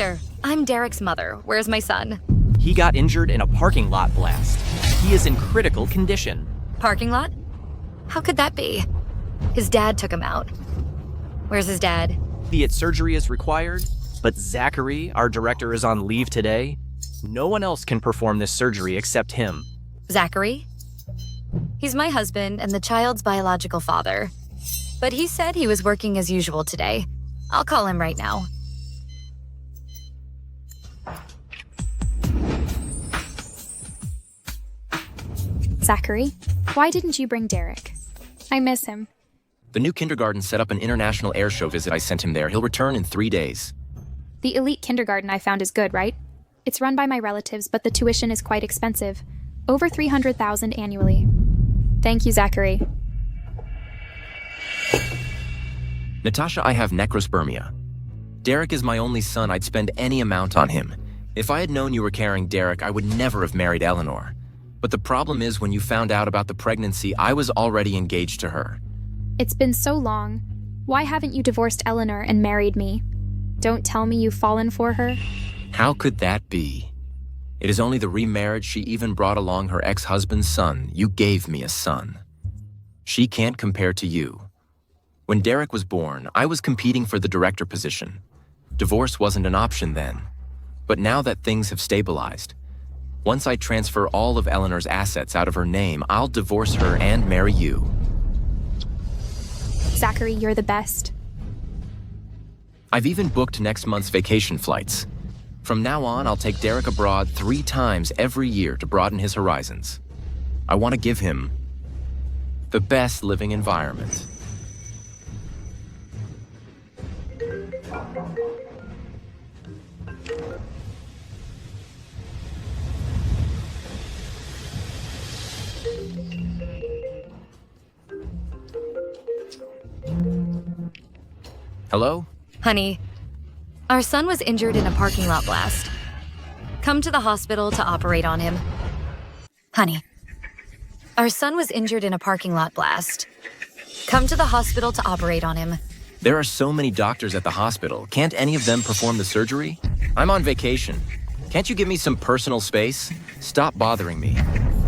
Doctor, I'm Derek's mother. Where's my son? He got injured in a parking lot blast. He is in critical condition. Parking lot? How could that be? His dad took him out. Where's his dad? Immediate surgery is required, but Zachary, our director, is on leave today. No one else can perform this surgery except him. Zachary? He's my husband and the child's biological father. But he said he was working as usual today. I'll call him right now. Zachary, why didn't you bring Derek? I miss him. The new kindergarten set up an international air show visit. I sent him there. He'll return in 3 days. The elite kindergarten I found is good, right? It's run by my relatives, but the tuition is quite expensive. Over $300,000 annually. Thank you, Zachary. Natasha, I have necrospermia. Derek is my only son. I'd spend any amount on him. If I had known you were carrying Derek, I would never have married Eleanor. But the problem is, when you found out about the pregnancy, I was already engaged to her. It's been so long. Why haven't you divorced Eleanor and married me? Don't tell me you've fallen for her. How could that be? It is only the remarriage she even brought along her ex-husband's son. You gave me a son. She can't compare to you. When Derek was born, I was competing for the director position. Divorce wasn't an option then. But now that things have stabilized, once I transfer all of Eleanor's assets out of her name, I'll divorce her and marry you. Zachary, you're the best. I've even booked next month's vacation flights. From now on, I'll take Derek abroad 3 times every year to broaden his horizons. I want to give him the best living environment. Hello? Honey, our son was injured in a parking lot blast. Come to the hospital to operate on him. Honey, our son was injured in a parking lot blast. Come to the hospital to operate on him. There are so many doctors at the hospital. Can't any of them perform the surgery? I'm on vacation. Can't you give me some personal space? Stop bothering me.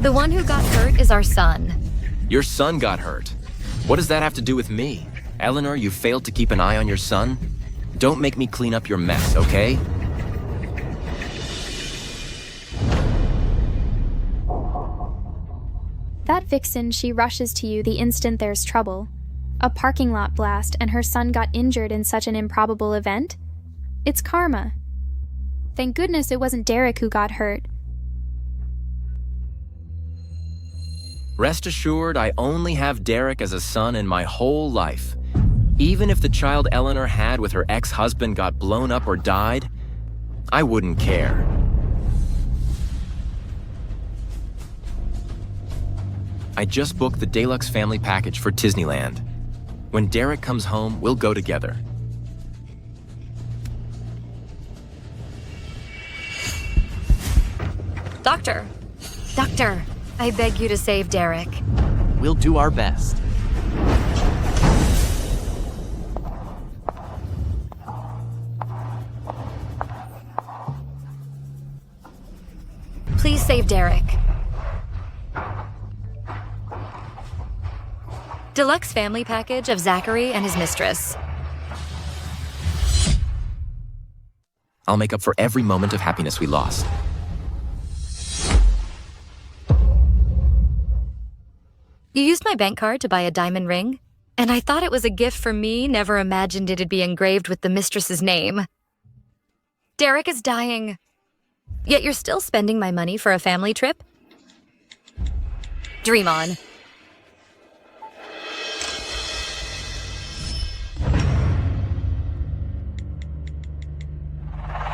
The one who got hurt is our son. Your son got hurt. What does that have to do with me? Eleanor, you failed to keep an eye on your son? Don't make me clean up your mess, okay? That vixen, she rushes to you the instant there's trouble. A parking lot blast and her son got injured in such an improbable event? It's karma. Thank goodness it wasn't Derek who got hurt. Rest assured, I only have Derek as a son in my whole life. Even if the child Eleanor had with her ex-husband got blown up or died, I wouldn't care. I just booked the deluxe family package for Disneyland. When Derek comes home, we'll go together. Doctor, I beg you to save Derek. We'll do our best. Please save Derek. Deluxe family package of Zachary and his mistress. I'll make up for every moment of happiness we lost. You used my bank card to buy a diamond ring, and I thought it was a gift for me, never imagined it'd be engraved with the mistress's name. Derek is dying. Yet you're still spending my money for a family trip? Dream on.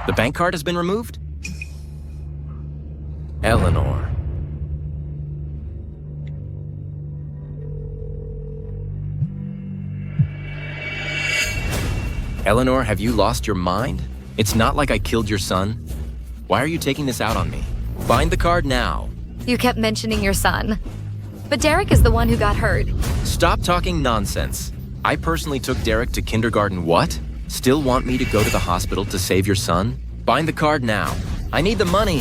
The bank card has been removed? Eleanor. Eleanor, have you lost your mind? It's not like I killed your son. Why are you taking this out on me? Find the card now. You kept mentioning your son. But Derek is the one who got hurt. Stop talking nonsense. I personally took Derek to kindergarten. What? Still want me to go to the hospital to save your son? Bind the card now. I need the money.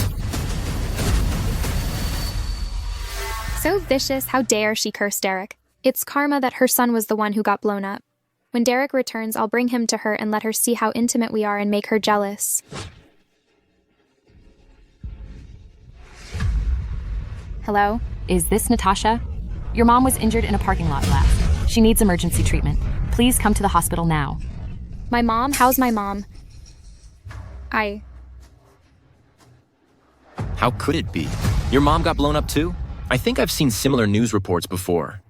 So vicious, how dare she curse Derek. It's karma that her son was the one who got blown up. When Derek returns, I'll bring him to her and let her see how intimate we are and make her jealous. Hello? Is this Natasha? Your mom was injured in a parking lot blast. She needs emergency treatment. Please come to the hospital now. My mom? How's my mom? How could it be? Your mom got blown up too? I think I've seen similar news reports before.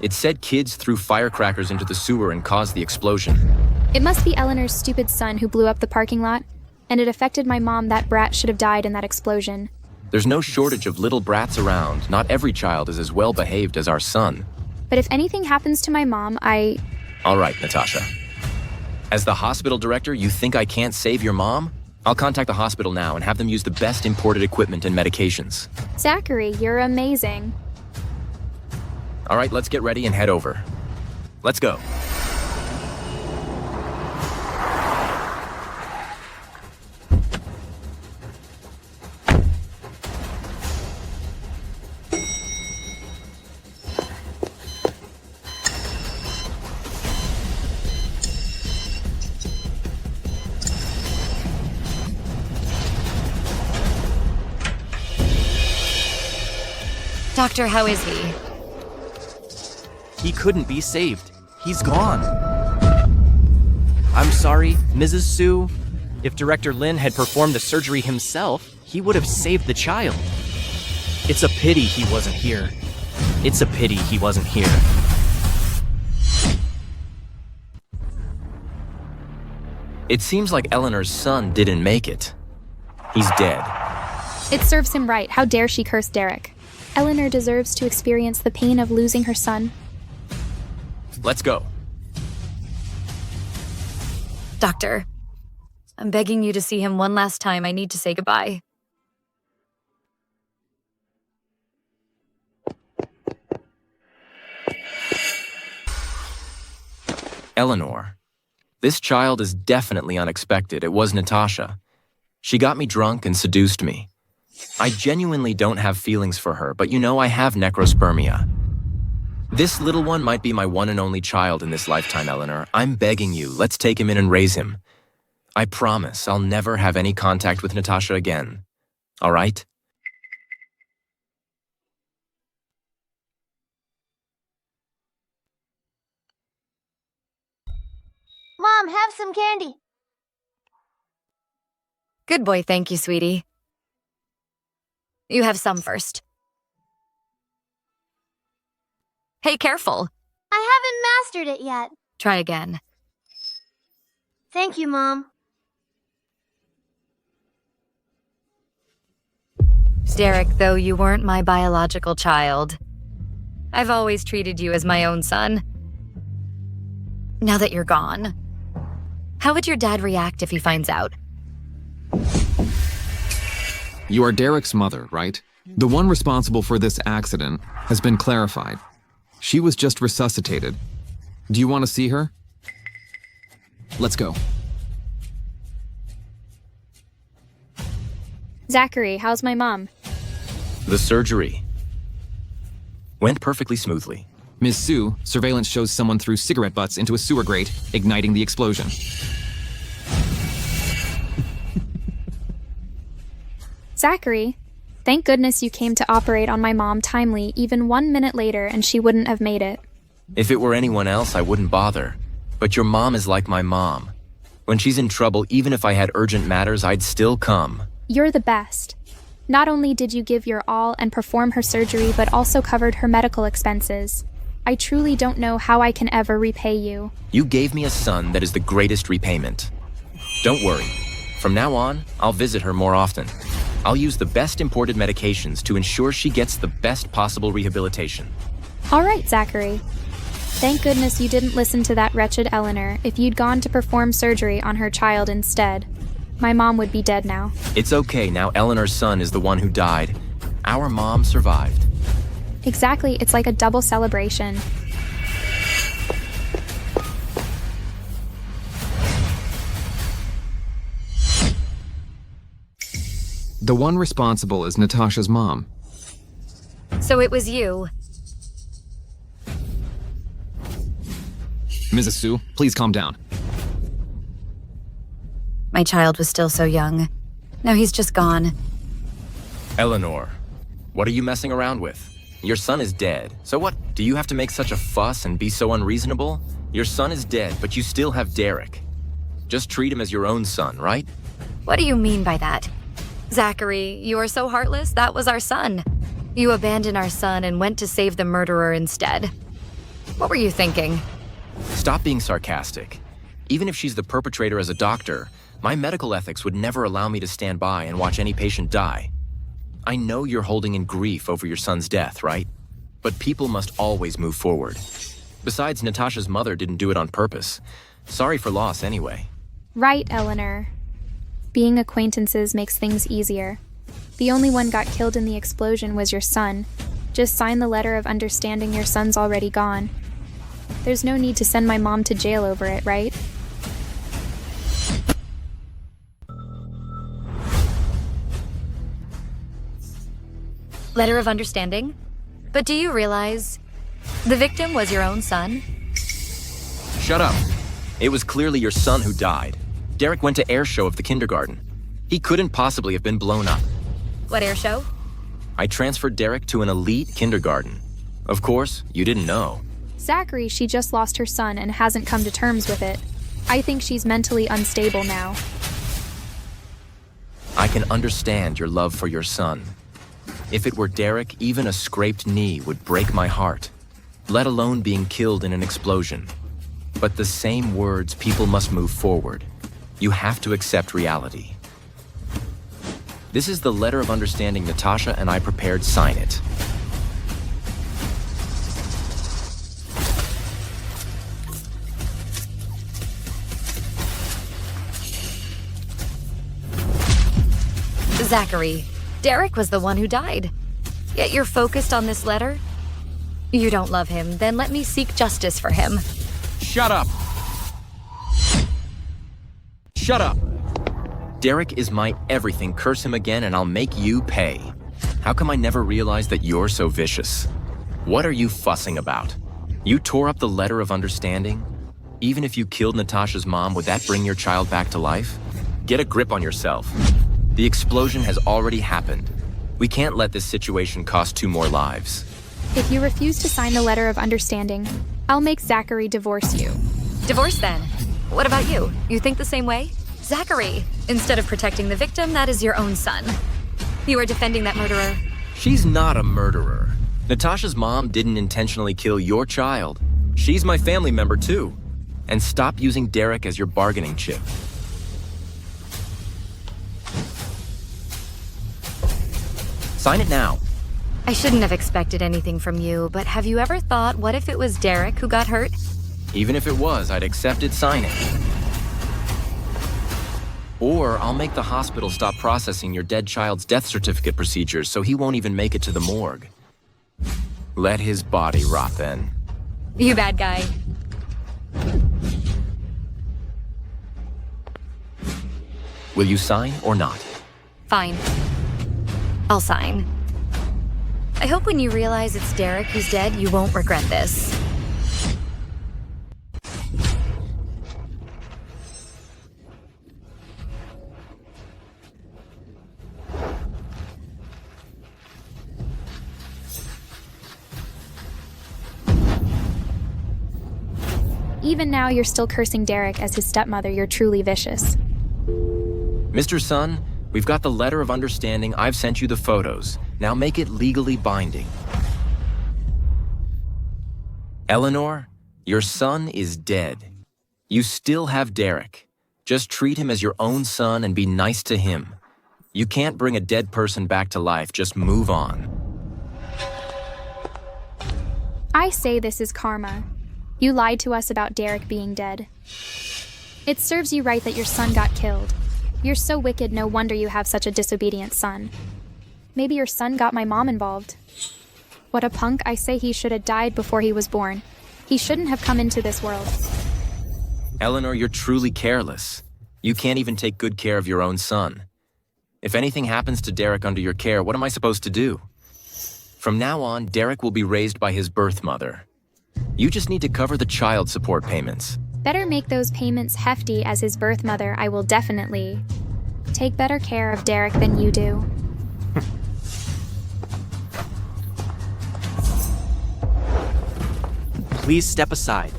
It said kids threw firecrackers into the sewer and caused the explosion. It must be Eleanor's stupid son who blew up the parking lot, and it affected my mom. That brat should have died in that explosion. There's no shortage of little brats around. Not every child is as well behaved as our son. But if anything happens to my mom, All right, Natasha. As the hospital director, you think I can't save your mom? I'll contact the hospital now and have them use the best imported equipment and medications. Zachary, you're amazing. All right, let's get ready and head over. Let's go. Doctor, how is he? He couldn't be saved. He's gone. I'm sorry, Mrs. Sue. If Director Lin had performed the surgery himself, he would have saved the child. It's a pity he wasn't here. It's a pity he wasn't here. It seems like Eleanor's son didn't make it. He's dead. It serves him right. How dare she curse Derek? Eleanor deserves to experience the pain of losing her son. Let's go. Doctor, I'm begging you to see him one last time. I need to say goodbye. Eleanor. This child is definitely unexpected. It was Natasha. She got me drunk and seduced me. I genuinely don't have feelings for her, but you know I have necrospermia. This little one might be my one and only child in this lifetime, Eleanor. I'm begging you, let's take him in and raise him. I promise I'll never have any contact with Natasha again. All right? Mom, have some candy. Good boy, thank you, sweetie. You have some first. Hey, careful. I haven't mastered it yet. Try again. Thank you, Mom. Derek, though you weren't my biological child, I've always treated you as my own son. Now that you're gone, how would your dad react if he finds out? You are Derek's mother, right? The one responsible for this accident has been clarified. She was just resuscitated. Do you want to see her? Let's go. Zachary, how's my mom? The surgery went perfectly smoothly. Ms. Sue, surveillance shows someone threw cigarette butts into a sewer grate, igniting the explosion. Zachary, thank goodness you came to operate on my mom timely, even 1 minute later, and she wouldn't have made it. If it were anyone else, I wouldn't bother. But your mom is like my mom. When she's in trouble, even if I had urgent matters, I'd still come. You're the best. Not only did you give your all and perform her surgery, but also covered her medical expenses. I truly don't know how I can ever repay you. You gave me a son that is the greatest repayment. Don't worry. From now on, I'll visit her more often. I'll use the best imported medications to ensure she gets the best possible rehabilitation. All right, Zachary. Thank goodness you didn't listen to that wretched Eleanor. If you'd gone to perform surgery on her child instead, my mom would be dead now. It's okay, now Eleanor's son is the one who died. Our mom survived. Exactly, it's like a double celebration. The one responsible is Natasha's mom. So it was you. Mrs. Sue, please calm down. My child was still so young. Now he's just gone. Eleanor, what are you messing around with? Your son is dead. So what? Do you have to make such a fuss and be so unreasonable? Your son is dead, but you still have Derek. Just treat him as your own son, right? What do you mean by that? Zachary, you are so heartless. That was our son. You abandoned our son and went to save the murderer instead. What were you thinking? Stop being sarcastic. Even if she's the perpetrator as a doctor, my medical ethics would never allow me to stand by and watch any patient die. I know you're holding in grief over your son's death, right? But people must always move forward. Besides, Natasha's mother didn't do it on purpose. Sorry for loss anyway. Right, Eleanor. Being acquaintances makes things easier. The only one got killed in the explosion was your son. Just sign the letter of understanding your son's already gone. There's no need to send my mom to jail over it, right? Letter of understanding? But do you realize the victim was your own son? Shut up. It was clearly your son who died. Derek went to air show of the kindergarten. He couldn't possibly have been blown up. What air show? I transferred Derek to an elite kindergarten. Of course, you didn't know. Zachary, she just lost her son and hasn't come to terms with it. I think she's mentally unstable now. I can understand your love for your son. If it were Derek, even a scraped knee would break my heart, let alone being killed in an explosion. But the same words, people must move forward. You have to accept reality. This is the letter of understanding Natasha and I prepared. Sign it. Zachary, Derek was the one who died. Yet you're focused on this letter? You don't love him, then let me seek justice for him. Shut up! Shut up! Derek is my everything. Curse him again and I'll make you pay. How come I never realized that you're so vicious? What are you fussing about? You tore up the letter of understanding? Even if you killed Natasha's mom, would that bring your child back to life? Get a grip on yourself. The explosion has already happened. We can't let this situation cost 2 more lives. If you refuse to sign the letter of understanding, I'll make Zachary divorce you. Divorce then. What about you? You think the same way? Zachary, instead of protecting the victim, that is your own son. You are defending that murderer. She's not a murderer. Natasha's mom didn't intentionally kill your child. She's my family member too. And stop using Derek as your bargaining chip. Sign it now. I shouldn't have expected anything from you, but have you ever thought, what if it was Derek who got hurt? Even if it was, I'd accept it. Sign it. Or I'll make the hospital stop processing your dead child's death certificate procedures so he won't even make it to the morgue. Let his body rot then. You bad guy. Will you sign or not? Fine. I'll sign. I hope when you realize it's Derek who's dead, you won't regret this. Even now, you're still cursing Derek as his stepmother. You're truly vicious. Mr. Sun, we've got the letter of understanding. I've sent you the photos. Now make it legally binding. Eleanor, your son is dead. You still have Derek. Just treat him as your own son and be nice to him. You can't bring a dead person back to life. Just move on. I say this is karma. You lied to us about Derek being dead. It serves you right that your son got killed. You're so wicked, no wonder you have such a disobedient son. Maybe your son got my mom involved. What a punk. I say he should have died before he was born. He shouldn't have come into this world. Eleanor, you're truly careless. You can't even take good care of your own son. If anything happens to Derek under your care, what am I supposed to do? From now on, Derek will be raised by his birth mother. You just need to cover the child support payments. Better make those payments hefty. As his birth mother, I will definitely take better care of Derek than you do. Please step aside.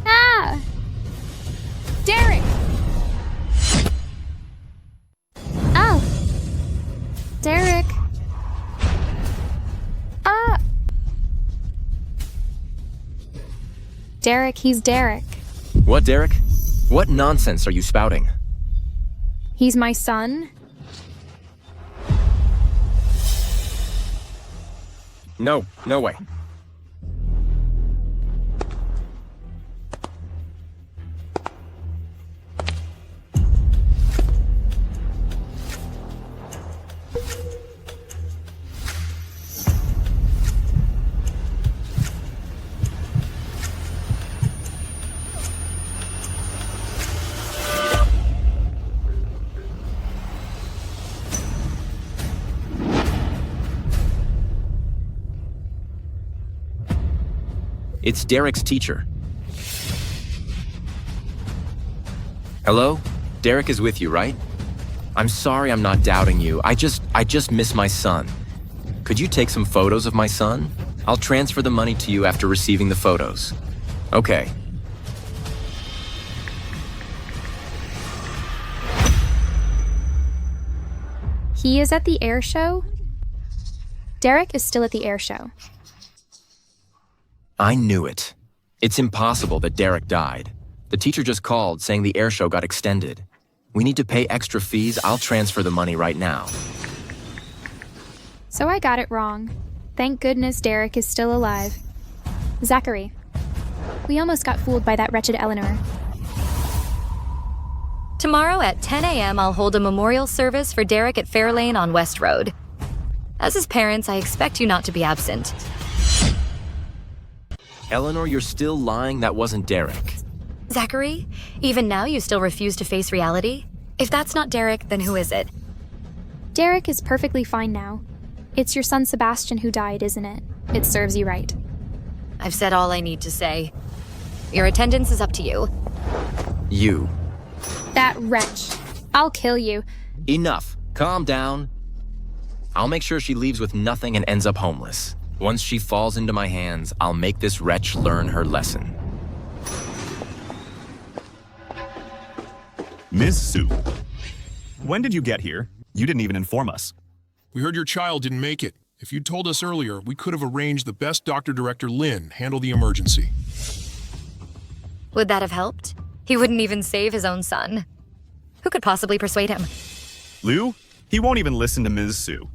Ah! Derek! Oh! Derek! Ah! Derek, he's Derek. What, Derek? What nonsense are you spouting? He's my son. No, no way. It's Derek's teacher. Hello? Derek is with you, right? I'm sorry I'm not doubting you. I just miss my son. Could you take some photos of my son? I'll transfer the money to you after receiving the photos. Okay. He is at the air show? Derek is still at the air show. I knew it. It's impossible that Derek died. The teacher just called saying the air show got extended. We need to pay extra fees. I'll transfer the money right now. So I got it wrong. Thank goodness Derek is still alive. Zachary, we almost got fooled by that wretched Eleanor. Tomorrow at 10 a.m., I'll hold a memorial service for Derek at Fairlane on West Road. As his parents, I expect you not to be absent. Eleanor, you're still lying. That wasn't Derek. Zachary, even now you still refuse to face reality? If that's not Derek, then who is it? Derek is perfectly fine now. It's your son Sebastian who died, isn't it? It serves you right. I've said all I need to say. Your attendance is up to you. You. That wretch. I'll kill you. Enough. Calm down. I'll make sure she leaves with nothing and ends up homeless. Once she falls into my hands, I'll make this wretch learn her lesson. Ms. Sue, when did you get here? You didn't even inform us. We heard your child didn't make it. If you'd told us earlier, we could have arranged the best Dr. Director Lin handle the emergency. Would that have helped? He wouldn't even save his own son. Who could possibly persuade him? Lou, he won't even listen to Ms. Sue.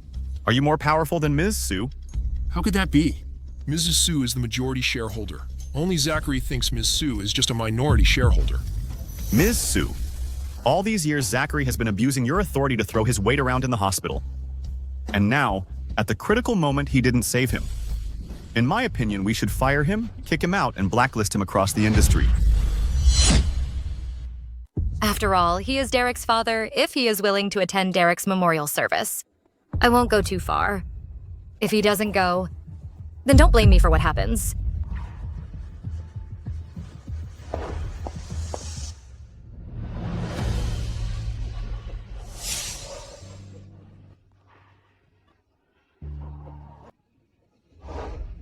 Are you more powerful than Ms. Sue? How could that be? Mrs. Sue is the majority shareholder. Only Zachary thinks Ms. Sue is just a minority shareholder. Ms. Sue, all these years Zachary has been abusing your authority to throw his weight around in the hospital. And now, at the critical moment, he didn't save him. In my opinion, we should fire him, kick him out, and blacklist him across the industry. After all, he is Derek's father if he is willing to attend Derek's memorial service. I won't go too far. If he doesn't go, then don't blame me for what happens.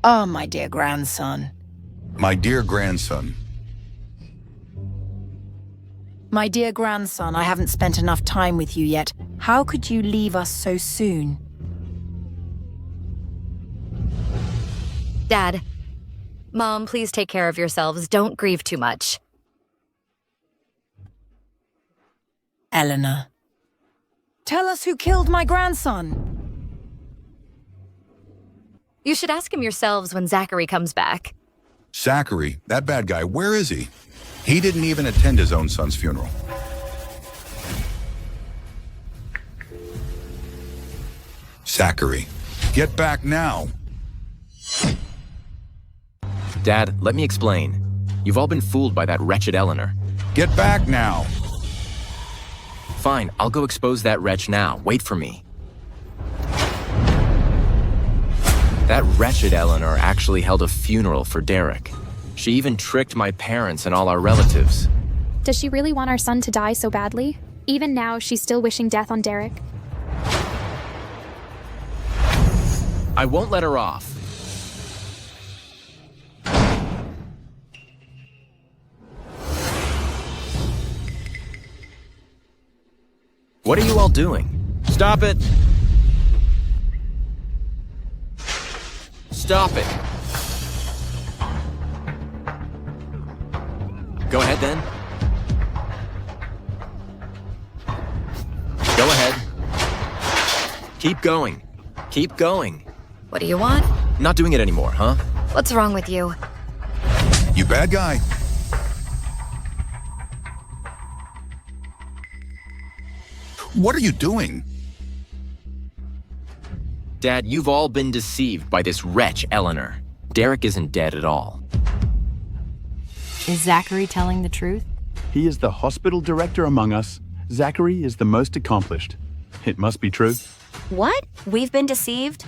Oh, my dear grandson. My dear grandson. My dear grandson, I haven't spent enough time with you yet. How could you leave us so soon? Dad, Mom, please take care of yourselves. Don't grieve too much. Eleanor. Tell us who killed my grandson. You should ask him yourselves when Zachary comes back. Zachary, that bad guy, where is he? He didn't even attend his own son's funeral. Zachary, get back now. Dad, let me explain. You've all been fooled by that wretched Eleanor. Get back now. Fine, I'll go expose that wretch now. Wait for me. That wretched Eleanor actually held a funeral for Derek. She even tricked my parents and all our relatives. Does she really want our son to die so badly? Even now, she's still wishing death on Derek. I won't let her off. What are you all doing? Stop it! Stop it! Go ahead then. Go ahead. Keep going. Keep going. What do you want? Not doing it anymore, huh? What's wrong with you? You bad guy. What are you doing? Dad, you've all been deceived by this wretch, Eleanor. Derek isn't dead at all. Is Zachary telling the truth? He is the hospital director among us. Zachary is the most accomplished. It must be true. What? We've been deceived?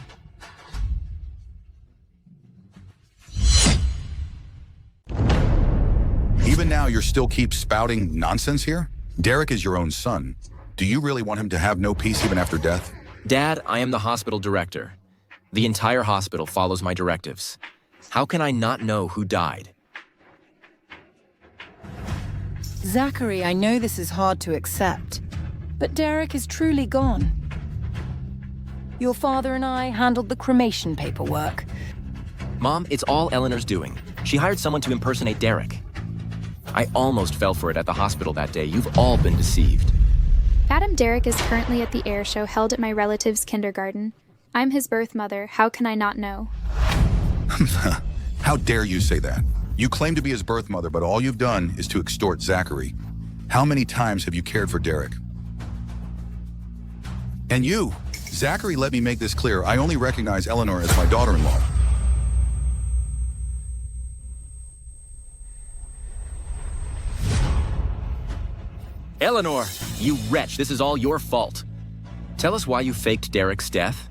Even now, you still keep spouting nonsense here? Derek is your own son. Do you really want him to have no peace even after death? Dad, I am the hospital director. The entire hospital follows my directives. How can I not know who died? Zachary, I know this is hard to accept, but Derek is truly gone. Your father and I handled the cremation paperwork. Mom, it's all Eleanor's doing. She hired someone to impersonate Derek. I almost fell for it at the hospital that day. You've all been deceived. Madam Derek is currently at the air show held at my relative's kindergarten. I'm his birth mother. How can I not know? How dare you say that? You claim to be his birth mother, but all you've done is to extort Zachary. How many times have you cared for Derek? And you, Zachary, let me make this clear. I only recognize Eleanor as my daughter-in-law. Eleanor, you wretch, this is all your fault. Tell us why you faked Derek's death.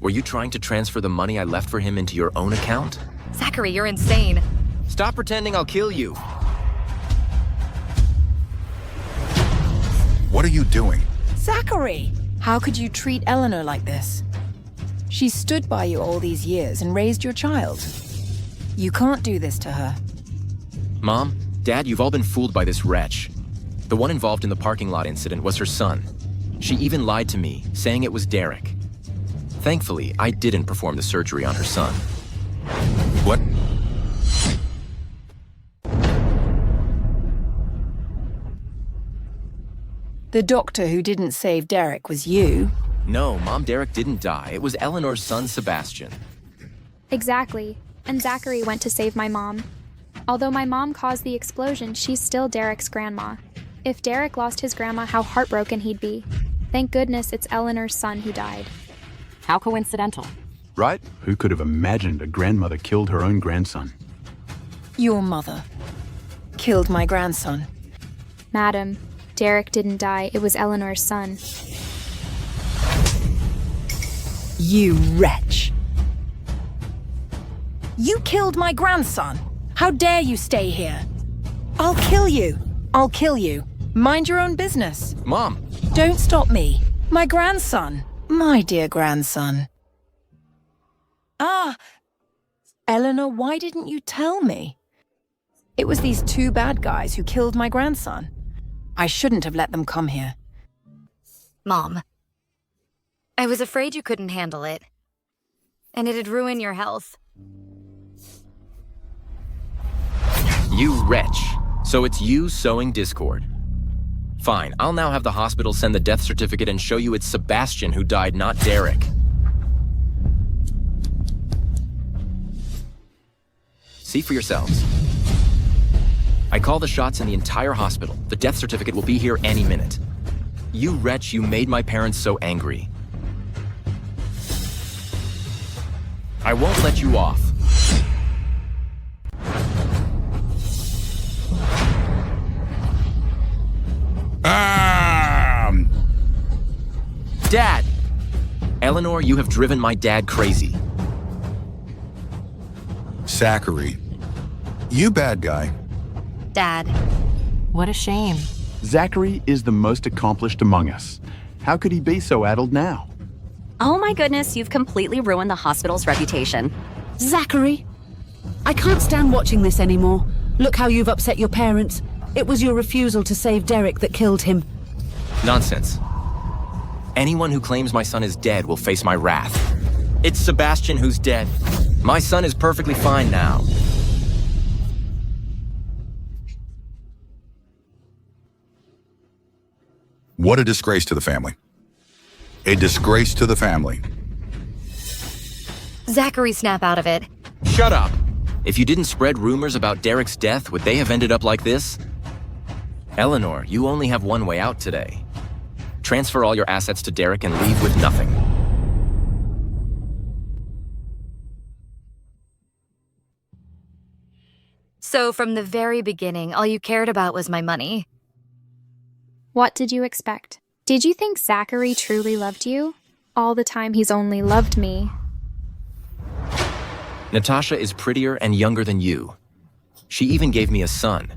Were you trying to transfer the money I left for him into your own account? Zachary, you're insane. Stop pretending I'll kill you. What are you doing? Zachary! How could you treat Eleanor like this? She stood by you all these years and raised your child. You can't do this to her. Mom, Dad, you've all been fooled by this wretch. The one involved in the parking lot incident was her son. She even lied to me, saying it was Derek. Thankfully, I didn't perform the surgery on her son. What? The doctor who didn't save Derek was you. No, Mom, Derek didn't die. It was Eleanor's son, Sebastian. Exactly. And Zachary went to save my mom. Although my mom caused the explosion, she's still Derek's grandma. If Derek lost his grandma, how heartbroken he'd be. Thank goodness it's Eleanor's son who died. How coincidental. Right? Who could have imagined a grandmother killed her own grandson? Your mother killed my grandson. Madam, Derek didn't die. It was Eleanor's son. You wretch. You killed my grandson. How dare you stay here? I'll kill you. I'll kill you. Mind your own business. Mom! Don't stop me. My grandson. My dear grandson. Ah! Eleanor, why didn't you tell me? It was these two bad guys who killed my grandson. I shouldn't have let them come here. Mom, I was afraid you couldn't handle it. And it'd ruin your health. You wretch. So it's you sowing discord. Fine, I'll now have the hospital send the death certificate and show you it's Sebastian who died, not Derek. See for yourselves. I call the shots in the entire hospital. The death certificate will be here any minute. You wretch, you made my parents so angry. I won't let you off. Dad! Eleanor, you have driven my dad crazy. Zachary, you bad guy. Dad. What a shame. Zachary is the most accomplished among us. How could he be so addled now? Oh my goodness, you've completely ruined the hospital's reputation. Zachary, I can't stand watching this anymore. Look how you've upset your parents. It was your refusal to save Derek that killed him. Nonsense. Anyone who claims my son is dead will face my wrath. It's Sebastian who's dead. My son is perfectly fine now. What a disgrace to the family. A disgrace to the family. Zachary, snap out of it. Shut up! If you didn't spread rumors about Derek's death, would they have ended up like this? Eleanor, you only have one way out today. Transfer all your assets to Derek and leave with nothing. So from the very beginning, all you cared about was my money. What did you expect? Did you think Zachary truly loved you? All the time he's only loved me. Natasha is prettier and younger than you. She even gave me a son.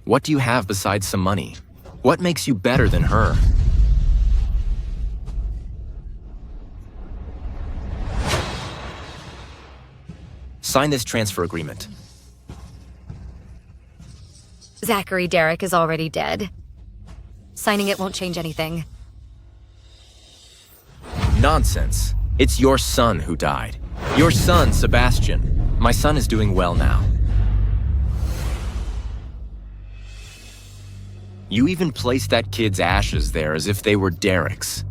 What do you have besides some money? What makes you better than her? Sign this transfer agreement. Zachary, Derek is already dead. Signing it won't change anything. Nonsense. It's your son who died. Your son, Sebastian. My son is doing well now. You even placed that kid's ashes there as if they were Derek's.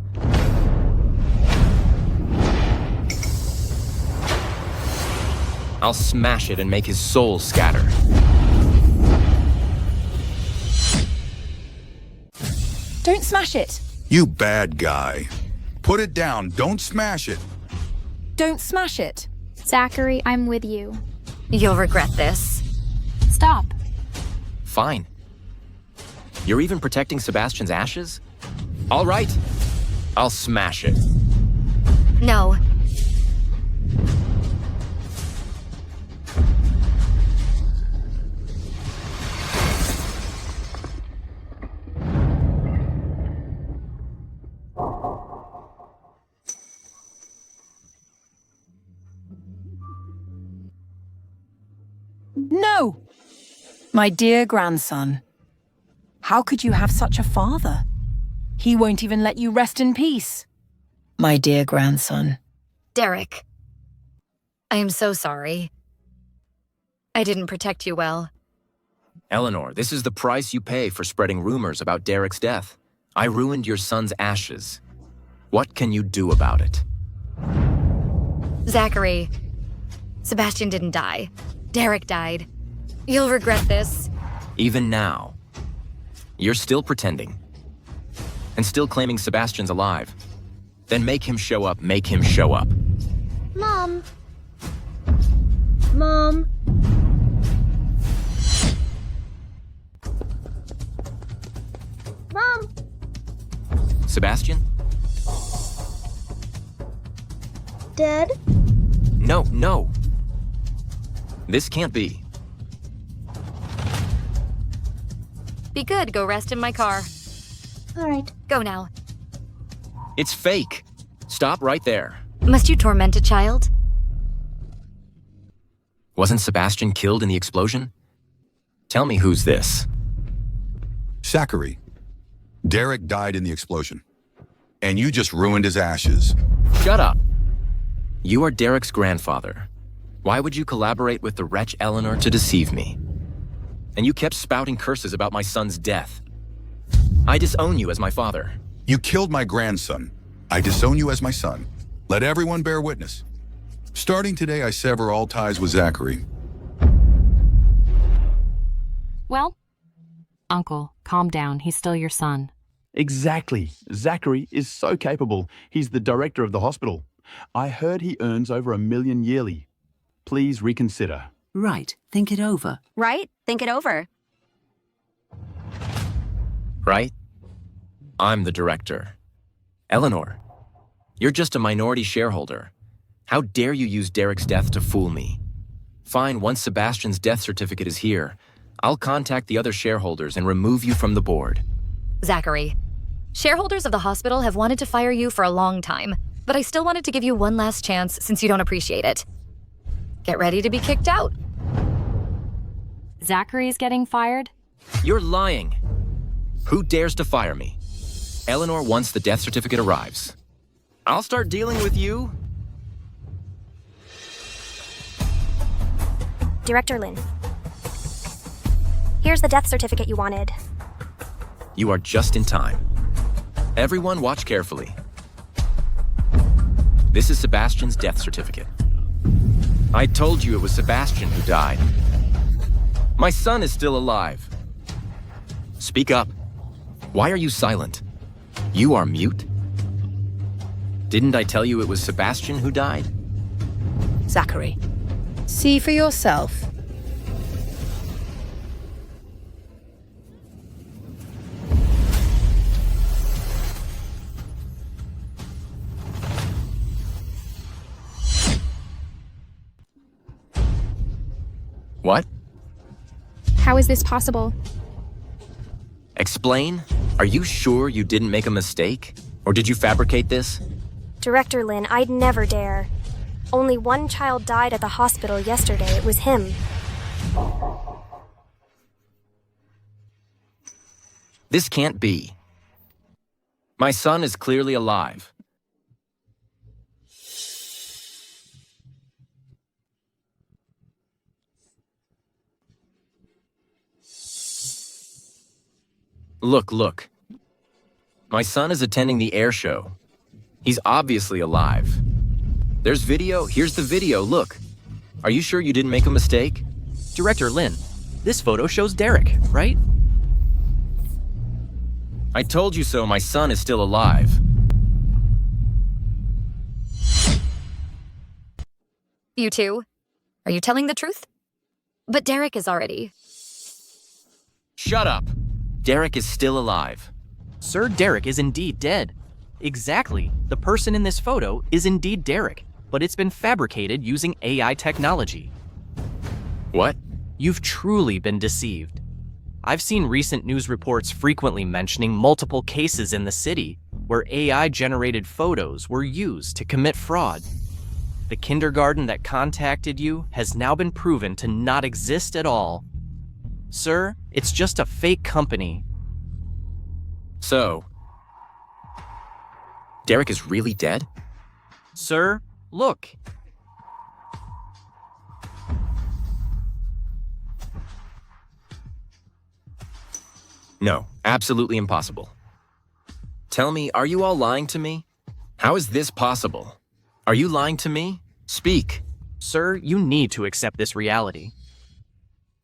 I'll smash it and make his soul scatter. Don't smash it. You bad guy. Put it down. Don't smash it. Don't smash it. Zachary, I'm with you. You'll regret this. Stop. Fine. You're even protecting Sebastian's ashes? All right. I'll smash it. No. No! My dear grandson, how could you have such a father? He won't even let you rest in peace. My dear grandson. Derek. I am so sorry. I didn't protect you well. Eleanor, this is the price you pay for spreading rumors about Derek's death. I ruined your son's ashes. What can you do about it? Zachary. Sebastian didn't die. Derek died. You'll regret this. Even now. You're still pretending. And still claiming Sebastian's alive. Then make him show up, make him show up. Mom. Mom. Mom. Sebastian? Dad? No, no. This can't be. Be good, go rest in my car. All right. Go now. It's fake. Stop right there. Must you torment a child? Wasn't Sebastian killed in the explosion? Tell me who's this. Zachary. Derek died in the explosion. And you just ruined his ashes. Shut up. You are Derek's grandfather. Why would you collaborate with the wretch Eleanor to deceive me? And you kept spouting curses about my son's death. I disown you as my father. You killed my grandson. I disown you as my son. Let everyone bear witness. Starting today, I sever all ties with Zachary. Well, Uncle, calm down. He's still your son. Exactly. Zachary is so capable. He's the director of the hospital. I heard he earns over $1 million yearly. Please reconsider. Right. Think it over. Right? Think it over. Right? I'm the director. Eleanor, you're just a minority shareholder. How dare you use Derek's death to fool me? Fine, once Sebastian's death certificate is here, I'll contact the other shareholders and remove you from the board. Zachary, shareholders of the hospital have wanted to fire you for a long time, but I still wanted to give you one last chance since you don't appreciate it. Get ready to be kicked out. Zachary's getting fired? You're lying. Who dares to fire me? Eleanor, once the death certificate arrives, I'll start dealing with you. Director Lin. Here's the death certificate you wanted. You are just in time. Everyone watch carefully. This is Sebastian's death certificate. I told you it was Sebastian who died. My son is still alive. Speak up. Why are you silent? You are mute? Didn't I tell you it was Sebastian who died? Zachary, see for yourself. What? How is this possible? Explain? Are you sure you didn't make a mistake? Or did you fabricate this? Director Lin, I'd never dare. Only one child died at the hospital yesterday. It was him. This can't be. My son is clearly alive. Look. My son is attending the air show. He's obviously alive. There's video. Here's the video. Look. Are you sure you didn't make a mistake? Director Lin, this photo shows Derek, right? I told you so. My son is still alive. You two, are you telling the truth? But Derek is already... Shut up. Derek is still alive. Sir, Derek is indeed dead. Exactly. The person in this photo is indeed Derek, but it's been fabricated using AI technology. What? You've truly been deceived. I've seen recent news reports frequently mentioning multiple cases in the city where AI-generated photos were used to commit fraud. The kindergarten that contacted you has now been proven to not exist at all. Sir, it's just a fake company. So, Derek is really dead? Sir, look. No, absolutely impossible. Tell me, are you all lying to me? How is this possible? Are you lying to me? Speak. Sir, you need to accept this reality.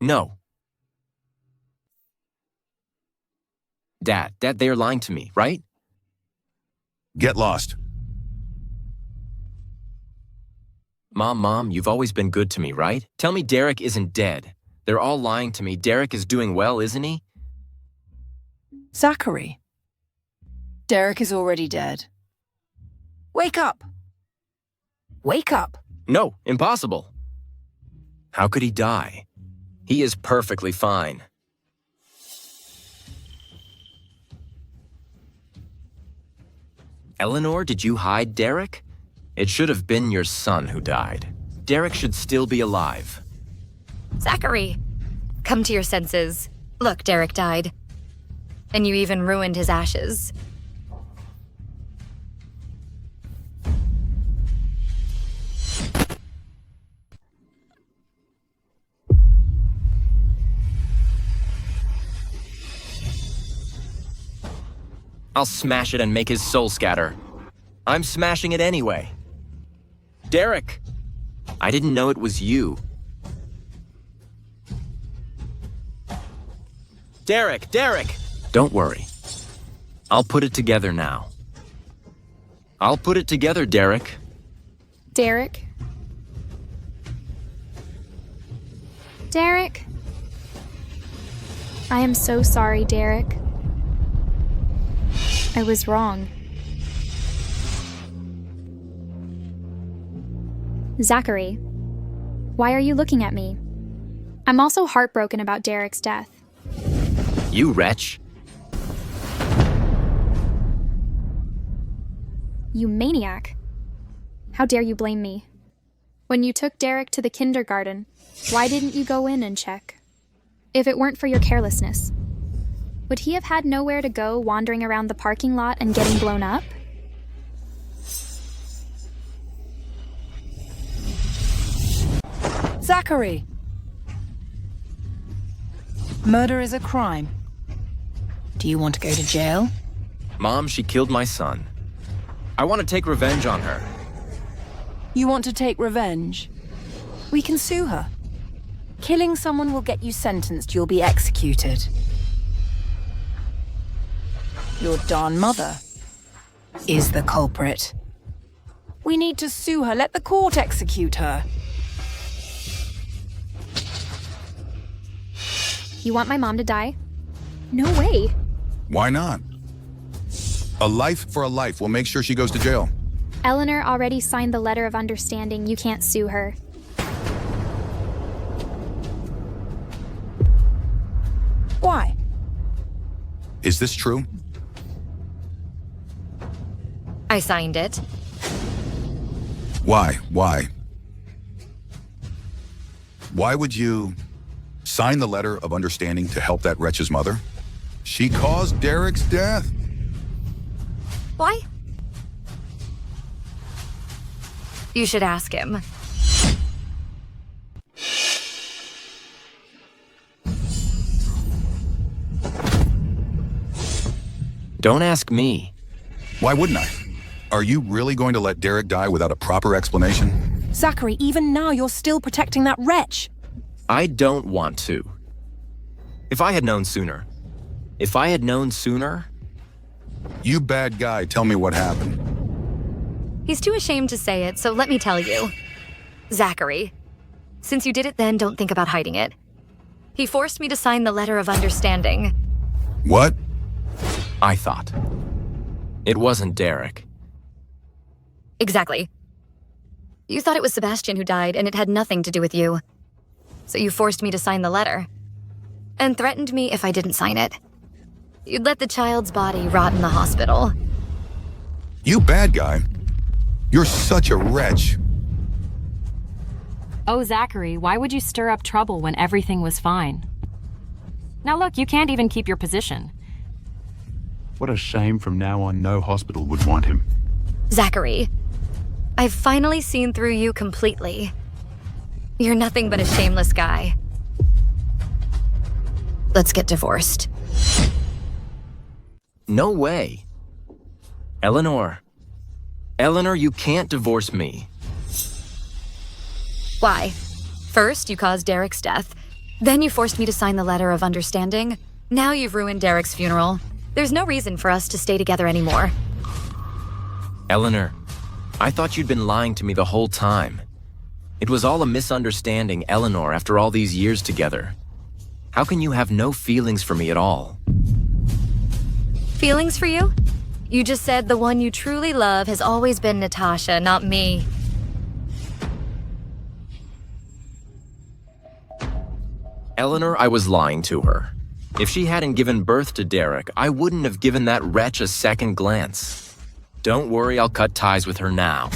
No. Dad, they're lying to me, right? Get lost. Mom, you've always been good to me, right? Tell me Derek isn't dead. They're all lying to me. Derek is doing well, isn't he? Zachary, Derek is already dead. Wake up! Wake up! No, impossible. How could he die? He is perfectly fine. Eleanor, did you hide Derek? It should have been your son who died. Derek should still be alive. Zachary, come to your senses. Look, Derek died. And you even ruined his ashes. I'll smash it and make his soul scatter. I'm smashing it anyway. Derek! I didn't know it was you. Derek! Derek! Don't worry. I'll put it together now. I'll put it together, Derek. Derek? Derek? I am so sorry, Derek. I was wrong. Zachary, why are you looking at me? I'm also heartbroken about Derek's death. You wretch. You maniac. How dare you blame me? When you took Derek to the kindergarten, why didn't you go in and check? If it weren't for your carelessness, would he have had nowhere to go wandering around the parking lot and getting blown up? Zachary! Murder is a crime. Do you want to go to jail? Mom, she killed my son. I want to take revenge on her. You want to take revenge? We can sue her. Killing someone will get you sentenced. You'll be executed. Your darn mother is the culprit. We need to sue her. Let the court execute her. You want my mom to die? No way. Why not? A life for a life. We'll make sure she goes to jail. Eleanor already signed the letter of understanding. You can't sue her. Why? Is this true? I signed it. Why? Why? Why would you sign the letter of understanding to help that wretch's mother? She caused Derek's death. Why? You should ask him. Don't ask me. Why wouldn't I? Are you really going to let Derek die without a proper explanation? Zachary, even now you're still protecting that wretch. I don't want to. If I had known sooner. If I had known sooner. You bad guy, tell me what happened. He's too ashamed to say it, so let me tell you. Zachary, since you did it then, don't think about hiding it. He forced me to sign the letter of understanding. What? I thought. It wasn't Derek. Exactly. You thought it was Sebastian who died, and it had nothing to do with you. So you forced me to sign the letter. And threatened me if I didn't sign it. You'd let the child's body rot in the hospital. You bad guy. You're such a wretch. Oh, Zachary, why would you stir up trouble when everything was fine? Now look, you can't even keep your position. What a shame. From now on, no hospital would want him. Zachary, I've finally seen through you completely. You're nothing but a shameless guy. Let's get divorced. No way. Eleanor. Eleanor, you can't divorce me. Why? First, you caused Derek's death. Then you forced me to sign the letter of understanding. Now you've ruined Derek's funeral. There's no reason for us to stay together anymore. Eleanor, I thought you'd been lying to me the whole time. It was all a misunderstanding, Eleanor, after all these years together. How can you have no feelings for me at all? Feelings for you? You just said the one you truly love has always been Natasha, not me. Eleanor, I was lying to her. If she hadn't given birth to Derek, I wouldn't have given that wretch a second glance. Don't worry, I'll cut ties with her now.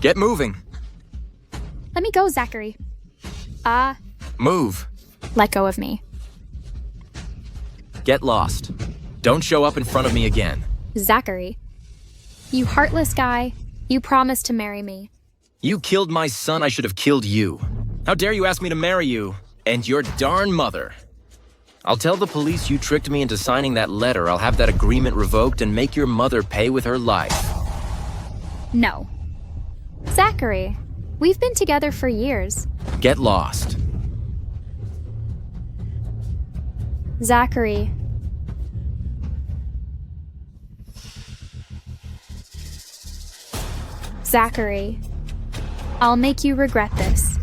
Get moving. Let me go, Zachary. Move. Let go of me. Get lost. Don't show up in front of me again. Zachary. You heartless guy. You promised to marry me. You killed my son, I should have killed you. How dare you ask me to marry you? And your darn mother. I'll tell the police you tricked me into signing that letter. I'll have that agreement revoked and make your mother pay with her life. No. Zachary, we've been together for years. Get lost. Zachary. Zachary. I'll make you regret this.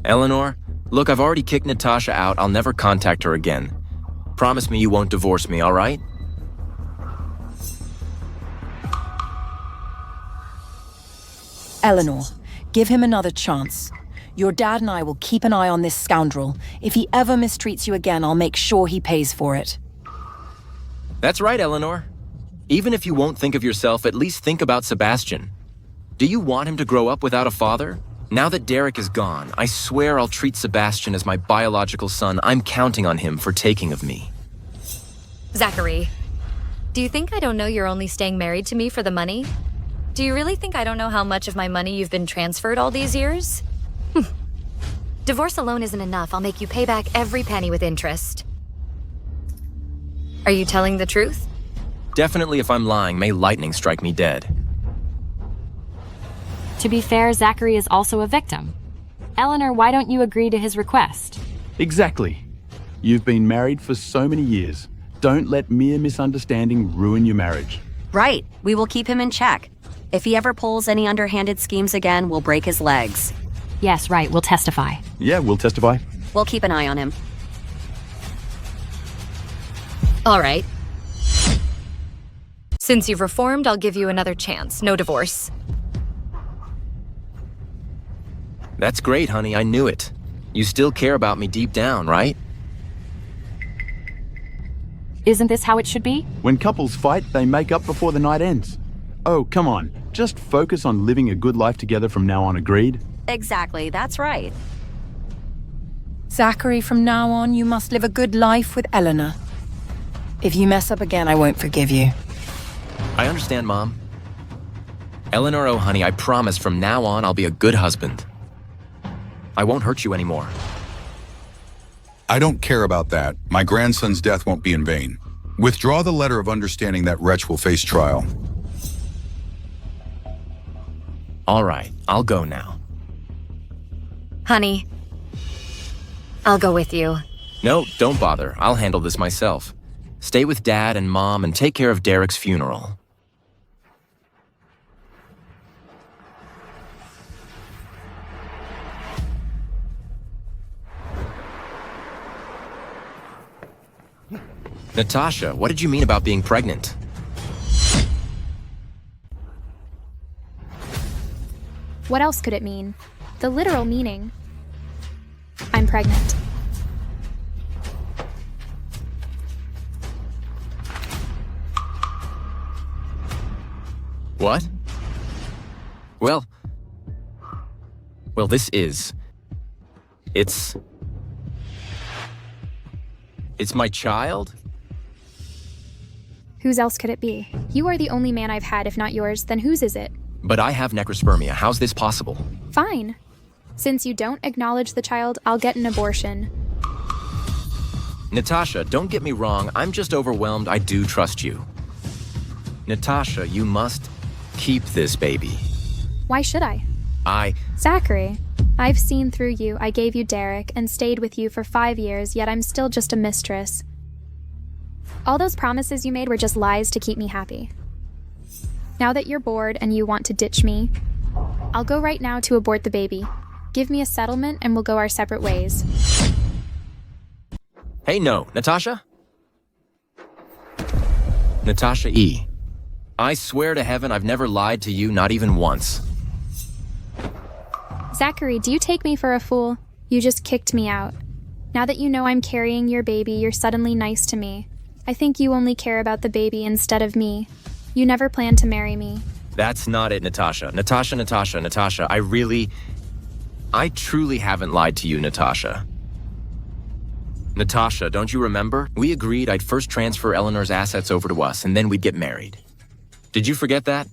Eleanor, look, I've already kicked Natasha out. I'll never contact her again. Promise me you won't divorce me, all right? Eleanor, give him another chance. Your dad and I will keep an eye on this scoundrel. If he ever mistreats you again, I'll make sure he pays for it. That's right, Eleanor. Even if you won't think of yourself, at least think about Sebastian. Do you want him to grow up without a father? Now that Derek is gone, I swear I'll treat Sebastian as my biological son. I'm counting on him for taking of me. Zachary, do you think I don't know you're only staying married to me for the money? Do you really think I don't know how much of my money you've been transferred all these years? Divorce alone isn't enough. I'll make you pay back every penny with interest. Are you telling the truth? Definitely, if I'm lying, may lightning strike me dead. To be fair, Zachary is also a victim. Eleanor, why don't you agree to his request? Exactly. You've been married for so many years. Don't let mere misunderstanding ruin your marriage. Right. We will keep him in check. If he ever pulls any underhanded schemes again, we'll break his legs. Yes, right. We'll testify. Yeah, we'll testify. We'll keep an eye on him. All right. Since you've reformed, I'll give you another chance. No divorce. That's great, honey. I knew it. You still care about me deep down, right? Isn't this how it should be? When couples fight, they make up before the night ends. Oh, come on. Just focus on living a good life together from now on, agreed? Exactly. That's right. Zachary, from now on, you must live a good life with Eleanor. If you mess up again, I won't forgive you. I understand, Mom. Eleanor, oh honey, I promise from now on I'll be a good husband. I won't hurt you anymore. I don't care about that. My grandson's death won't be in vain. Withdraw the letter of understanding. That wretch will face trial. All right, I'll go now. Honey, I'll go with you. No, don't bother. I'll handle this myself. Stay with Dad and Mom and take care of Derek's funeral. Natasha, what did you mean about being pregnant? What else could it mean? The literal meaning. I'm pregnant. What? Well, this is... It's my child? Whose else could it be? You are the only man I've had, if not yours, then whose is it? But I have necrospermia. How's this possible? Fine. Since you don't acknowledge the child, I'll get an abortion. Natasha, don't get me wrong. I'm just overwhelmed. I do trust you. Natasha, you must keep this baby. Why should I? Zachary, I've seen through you. I gave you Derek and stayed with you for 5 years, yet I'm still just a mistress. All those promises you made were just lies to keep me happy. Now that you're bored and you want to ditch me, I'll go right now to abort the baby. Give me a settlement and we'll go our separate ways. Hey, no. Natasha? Natasha E. I swear to heaven I've never lied to you, not even once. Zachary, do you take me for a fool? You just kicked me out. Now that you know I'm carrying your baby, you're suddenly nice to me. I think you only care about the baby instead of me. You never planned to marry me. That's not it, Natasha. Natasha, I truly haven't lied to you, Natasha. Natasha, don't you remember? We agreed I'd first transfer Eleanor's assets over to us, and then we'd get married. Did you forget that?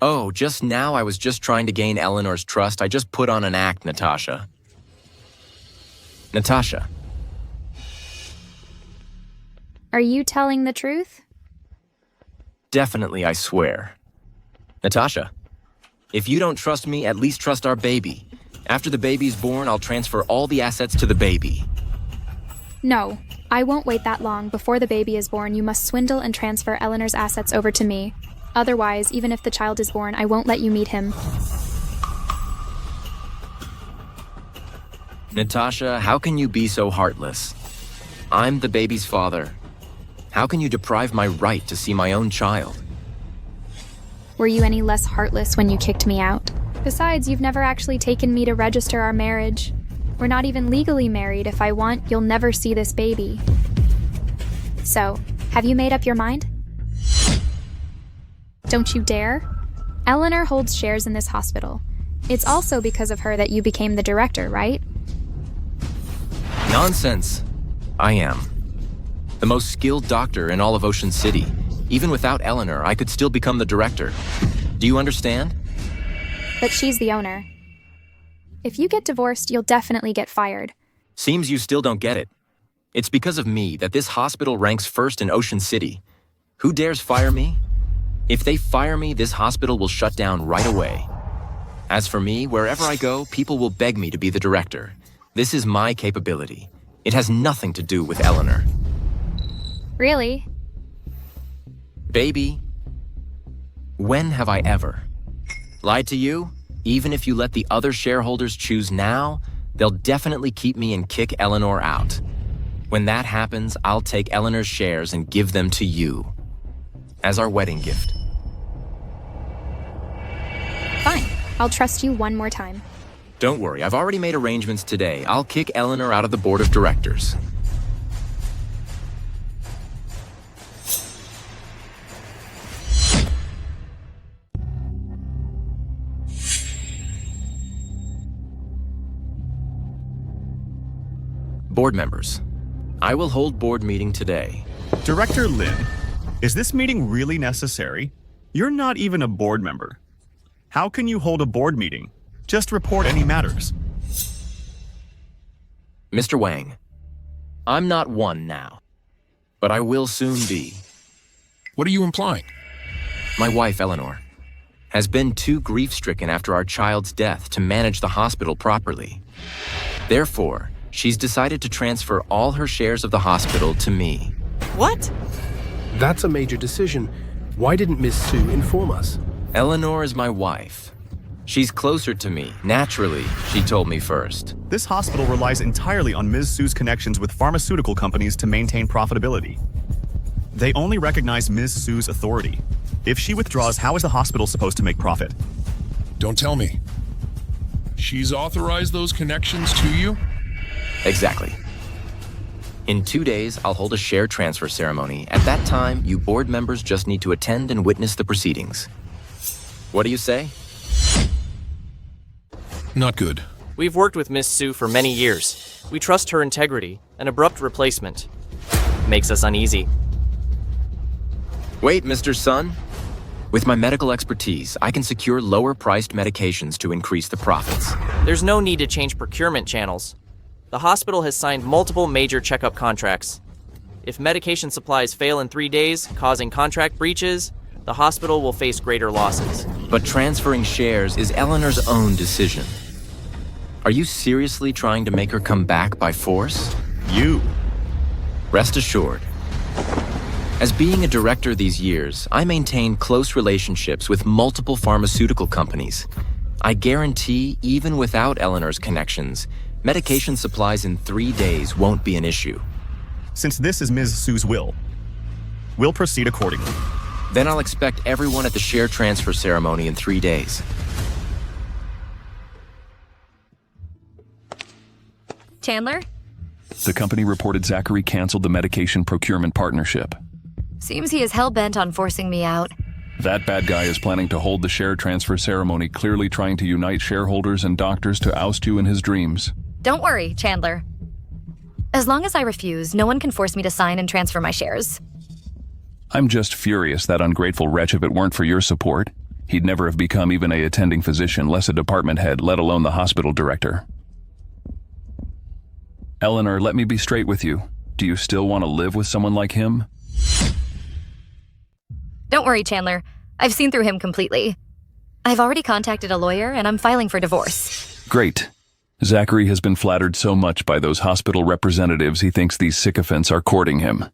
Oh, just now I was just trying to gain Eleanor's trust. I just put on an act, Natasha. Natasha. Are you telling the truth? Definitely, I swear. Natasha, if you don't trust me, at least trust our baby. After the baby's born, I'll transfer all the assets to the baby. No, I won't wait that long. Before the baby is born, you must swindle and transfer Eleanor's assets over to me. Otherwise, even if the child is born, I won't let you meet him. Natasha, how can you be so heartless? I'm the baby's father. How can you deprive my right to see my own child? Were you any less heartless when you kicked me out? Besides, you've never actually taken me to register our marriage. We're not even legally married. If I want, you'll never see this baby. So, have you made up your mind? Don't you dare. Eleanor holds shares in this hospital. It's also because of her that you became the director, right? Nonsense. I am. The most skilled doctor in all of Ocean City. Even without Eleanor, I could still become the director. Do you understand? But she's the owner. If you get divorced, you'll definitely get fired. Seems you still don't get it. It's because of me that this hospital ranks first in Ocean City. Who dares fire me? If they fire me, this hospital will shut down right away. As for me, wherever I go, people will beg me to be the director. This is my capability. It has nothing to do with Eleanor. Really? Baby, when have I ever lied to you? Even if you let the other shareholders choose now, they'll definitely keep me and kick Eleanor out. When that happens, I'll take Eleanor's shares and give them to you as our wedding gift. Fine. I'll trust you one more time. Don't worry, I've already made arrangements today. I'll kick Eleanor out of the board of directors. Board members, I will hold board meeting today. Director Lin, is this meeting really necessary? You're not even a board member. How can you hold a board meeting? Just report any matters. Mr. Wang, I'm not one now, but I will soon be. What are you implying? My wife, Eleanor, has been too grief-stricken after our child's death to manage the hospital properly. Therefore, she's decided to transfer all her shares of the hospital to me. What? That's a major decision. Why didn't Miss Sue inform us? Eleanor is my wife. She's closer to me. Naturally, she told me first. This hospital relies entirely on Ms. Sue's connections with pharmaceutical companies to maintain profitability. They only recognize Ms. Sue's authority. If she withdraws, how is the hospital supposed to make profit? Don't tell me. She's authorized those connections to you? Exactly. In 2 days, I'll hold a share transfer ceremony. At that time, you board members just need to attend and witness the proceedings. What do you say? Not good. We've worked with Miss Sue for many years. We trust her integrity. An abrupt replacement makes us uneasy. Wait, Mr. Sun. With my medical expertise, I can secure lower-priced medications to increase the profits. There's no need to change procurement channels. The hospital has signed multiple major checkup contracts. If medication supplies fail in 3 days, causing contract breaches, the hospital will face greater losses. But transferring shares is Eleanor's own decision. Are you seriously trying to make her come back by force? You. Rest assured. As being a director these years, I maintain close relationships with multiple pharmaceutical companies. I guarantee, even without Eleanor's connections, medication supplies in 3 days won't be an issue. Since this is Ms. Sue's will, we'll proceed accordingly. Then I'll expect everyone at the share transfer ceremony in 3 days. Chandler? The company reported Zachary canceled the medication procurement partnership. Seems he is hell-bent on forcing me out. That bad guy is planning to hold the share transfer ceremony, clearly trying to unite shareholders and doctors to oust you in his dreams. Don't worry, Chandler. As long as I refuse, no one can force me to sign and transfer my shares. I'm just furious, that ungrateful wretch. If it weren't for your support, he'd never have become even a attending physician, less a department head, let alone the hospital director. Eleanor, let me be straight with you. Do you still want to live with someone like him? Don't worry, Chandler. I've seen through him completely. I've already contacted a lawyer and I'm filing for divorce. Great. Zachary has been flattered so much by those hospital representatives he thinks these sycophants are courting him.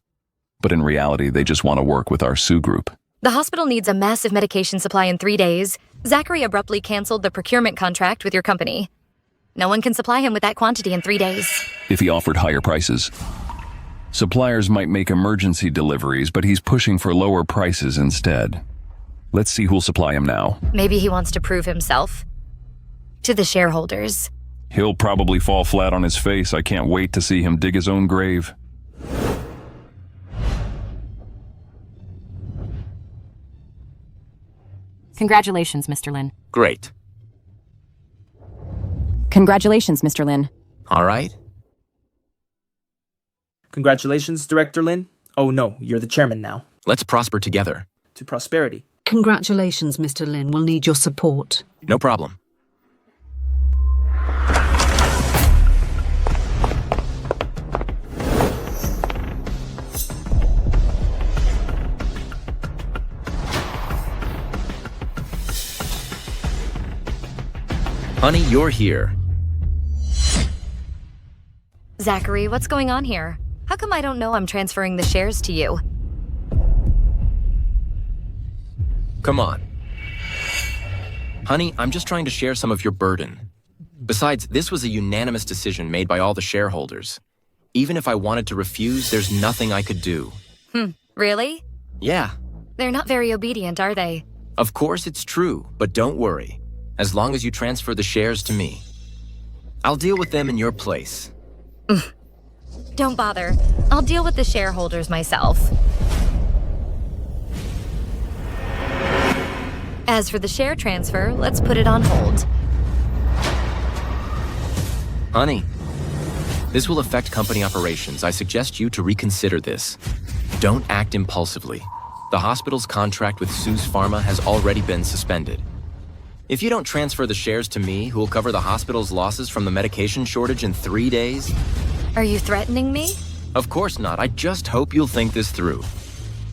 But in reality, they just want to work with our Sue group. The hospital needs a massive medication supply in 3 days. Zachary abruptly canceled the procurement contract with your company. No one can supply him with that quantity in 3 days. If he offered higher prices. Suppliers might make emergency deliveries, but he's pushing for lower prices instead. Let's see who'll supply him now. Maybe he wants to prove himself. To the shareholders. He'll probably fall flat on his face. I can't wait to see him dig his own grave. Congratulations, Mr. Lin. Great. Congratulations, Mr. Lin. All right. Congratulations, Director Lin. Oh no, you're the chairman now. Let's prosper together. To prosperity. Congratulations, Mr. Lin. We'll need your support. No problem. Honey, you're here. Zachary, what's going on here? How come I don't know I'm transferring the shares to you? Come on. Honey, I'm just trying to share some of your burden. Besides, this was a unanimous decision made by all the shareholders. Even if I wanted to refuse, there's nothing I could do. Really? Yeah. They're not very obedient, are they? Of course it's true, but don't worry. As long as you transfer the shares to me, I'll deal with them in your place. Don't bother. I'll deal with the shareholders myself. As for the share transfer, let's put it on hold. Honey, this will affect company operations. I suggest you to reconsider this. Don't act impulsively. The hospital's contract with Sue's Pharma has already been suspended. If you don't transfer the shares to me, who will cover the hospital's losses from the medication shortage in 3 days? Are you threatening me? Of course not. I just hope you'll think this through.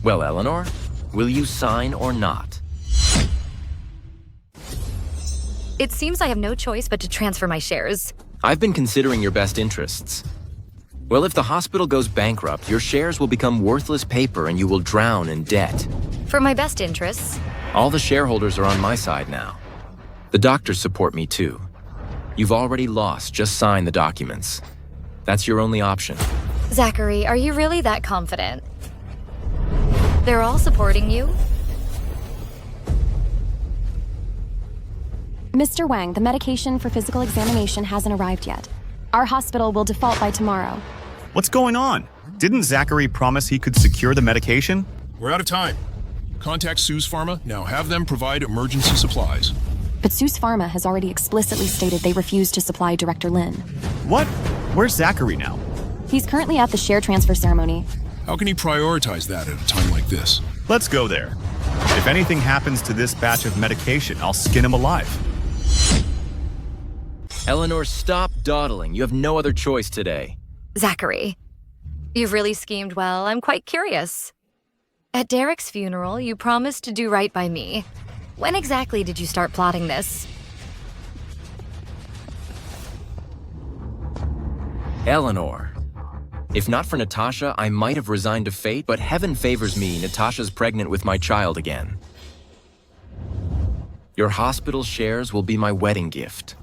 Well, Eleanor, will you sign or not? It seems I have no choice but to transfer my shares. I've been considering your best interests. Well, if the hospital goes bankrupt, your shares will become worthless paper and you will drown in debt. For my best interests. All the shareholders are on my side now. The doctors support me too. You've already lost, just sign the documents. That's your only option. Zachary, are you really that confident? They're all supporting you? Mr. Wang, the medication for physical examination hasn't arrived yet. Our hospital will default by tomorrow. What's going on? Didn't Zachary promise he could secure the medication? We're out of time. Contact Sue's Pharma. Now have them provide emergency supplies. But Sue's Pharma has already explicitly stated they refuse to supply Director Lin. What? Where's Zachary now? He's currently at the share transfer ceremony. How can he prioritize that at a time like this? Let's go there. If anything happens to this batch of medication, I'll skin him alive. Eleanor, stop dawdling. You have no other choice today. Zachary, you've really schemed well. I'm quite curious. At Derek's funeral, you promised to do right by me. When exactly did you start plotting this? Eleanor. If not for Natasha, I might have resigned to fate, but heaven favors me. Natasha's pregnant with my child again. Your hospital shares will be my wedding gift.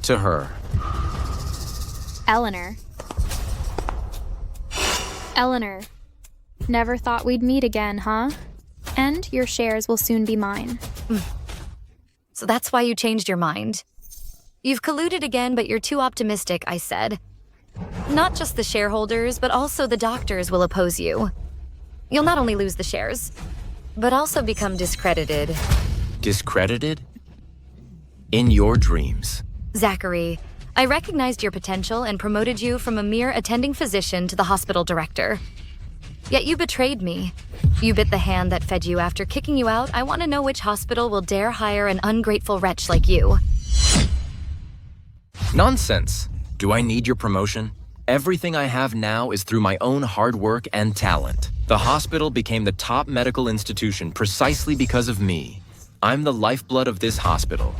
To her. Eleanor. Eleanor. Never thought we'd meet again, huh? And your shares will soon be mine. So that's why you changed your mind. You've colluded again, but you're too optimistic, I said. Not just the shareholders, but also the doctors will oppose you. You'll not only lose the shares, but also become discredited. Discredited? In your dreams. Zachary, I recognized your potential and promoted you from a mere attending physician to the hospital director. Yet you betrayed me. You bit the hand that fed you. After kicking you out, I want to know which hospital will dare hire an ungrateful wretch like you. Nonsense. Do I need your promotion? Everything I have now is through my own hard work and talent. The hospital became the top medical institution precisely because of me. I'm the lifeblood of this hospital.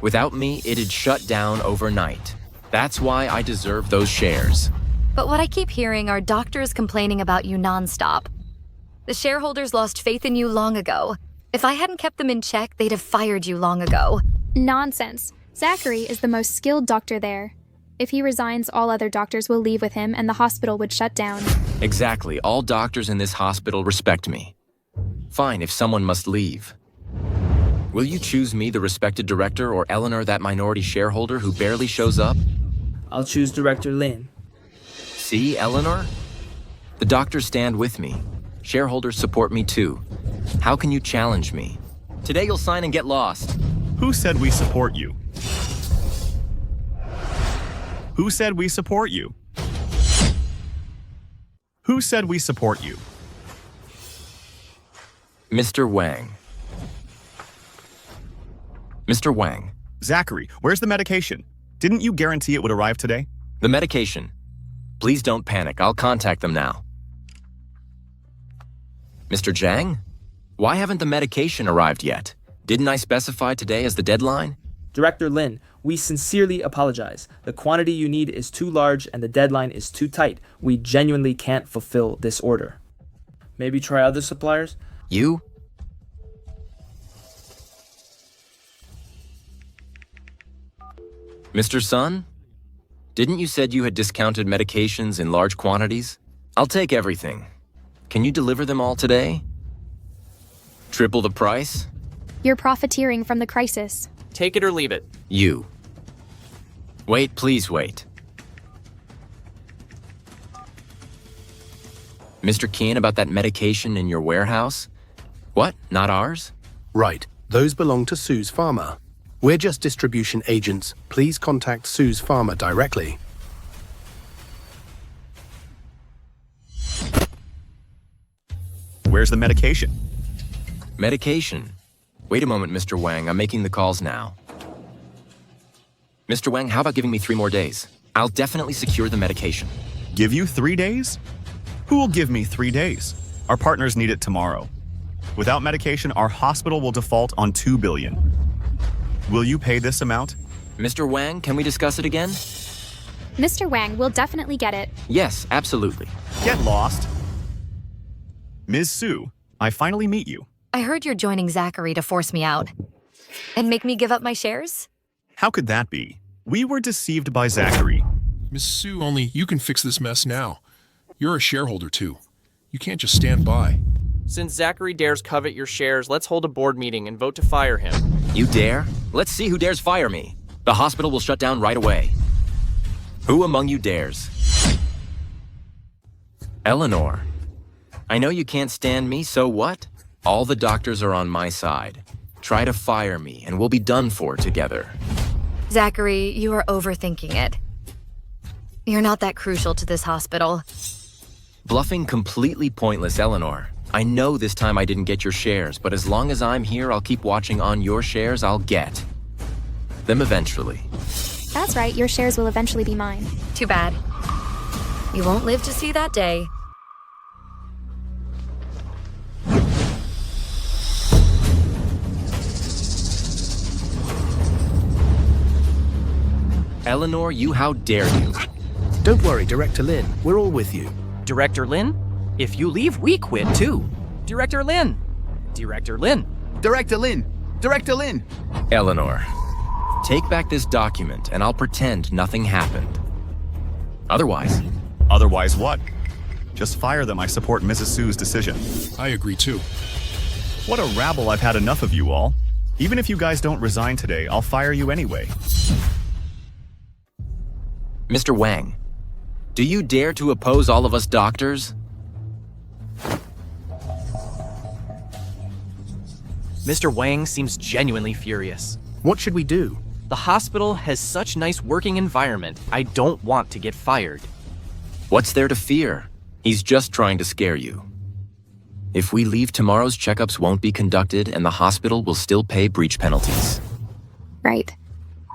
Without me, it'd shut down overnight. That's why I deserve those shares. But what I keep hearing are doctors complaining about you nonstop. The shareholders lost faith in you long ago. If I hadn't kept them in check, they'd have fired you long ago. Nonsense. Zachary is the most skilled doctor there. If he resigns, all other doctors will leave with him and the hospital would shut down. Exactly. All doctors in this hospital respect me. Fine, if someone must leave. Will you choose me, the respected director, or Eleanor, that minority shareholder who barely shows up? I'll choose Director Lin. See, Eleanor? The doctors stand with me. Shareholders support me too. How can you challenge me? Today you'll sign and get lost. Who said we support you? Who said we support you? Who said we support you? Mr. Wang. Mr. Wang. Zachary, where's the medication? Didn't you guarantee it would arrive today? The medication. Please don't panic. I'll contact them now. Mr. Zhang? Why haven't the medication arrived yet? Didn't I specify today as the deadline? Director Lin, we sincerely apologize. The quantity you need is too large and the deadline is too tight. We genuinely can't fulfill this order. Maybe try other suppliers? You? Mr. Sun? Didn't you said you had discounted medications in large quantities? I'll take everything. Can you deliver them all today? Triple the price? You're profiteering from the crisis. Take it or leave it. You. Wait, please wait. Mr. Keen, about that medication in your warehouse? What? Not ours? Right. Those belong to Sue's Pharma. We're just distribution agents. Please contact Sue's Pharma directly. Where's the medication? Medication? Wait a moment, Mr. Wang. I'm making the calls now. Mr. Wang, how about giving me 3 more days? I'll definitely secure the medication. Give you 3 days? Who will give me 3 days? Our partners need it tomorrow. Without medication, our hospital will default on $2 billion. Will you pay this amount? Mr. Wang, can we discuss it again? Mr. Wang will definitely get it. Yes, absolutely. Get lost. Ms. Su, I finally meet you. I heard you're joining Zachary to force me out. And make me give up my shares? How could that be? We were deceived by Zachary. Miss Sue, only you can fix this mess now. You're a shareholder too. You can't just stand by. Since Zachary dares covet your shares, let's hold a board meeting and vote to fire him. You dare? Let's see who dares fire me. The hospital will shut down right away. Who among you dares? Eleanor. I know you can't stand me, so what? All the doctors are on my side. Try to fire me, and we'll be done for together. Zachary, you are overthinking it. You're not that crucial to this hospital. Bluffing completely pointless, Eleanor. I know this time I didn't get your shares, but as long as I'm here, I'll keep watching on your shares I'll get. Them eventually. That's right, your shares will eventually be mine. Too bad. You won't live to see that day. Eleanor, how dare you? Don't worry, Director Lin. We're all with you. Director Lin? If you leave, we quit too. Director Lin! Director Lin! Director Lin! Director Lin! Eleanor, take back this document and I'll pretend nothing happened. Otherwise... Otherwise what? Just fire them. I support Mrs. Sue's decision. I agree too. What a rabble. I've had enough of you all. Even if you guys don't resign today, I'll fire you anyway. Mr. Wang, do you dare to oppose all of us doctors? Mr. Wang seems genuinely furious. What should we do? The hospital has such nice working environment. I don't want to get fired. What's there to fear? He's just trying to scare you. If we leave, tomorrow's checkups won't be conducted and the hospital will still pay breach penalties. Right.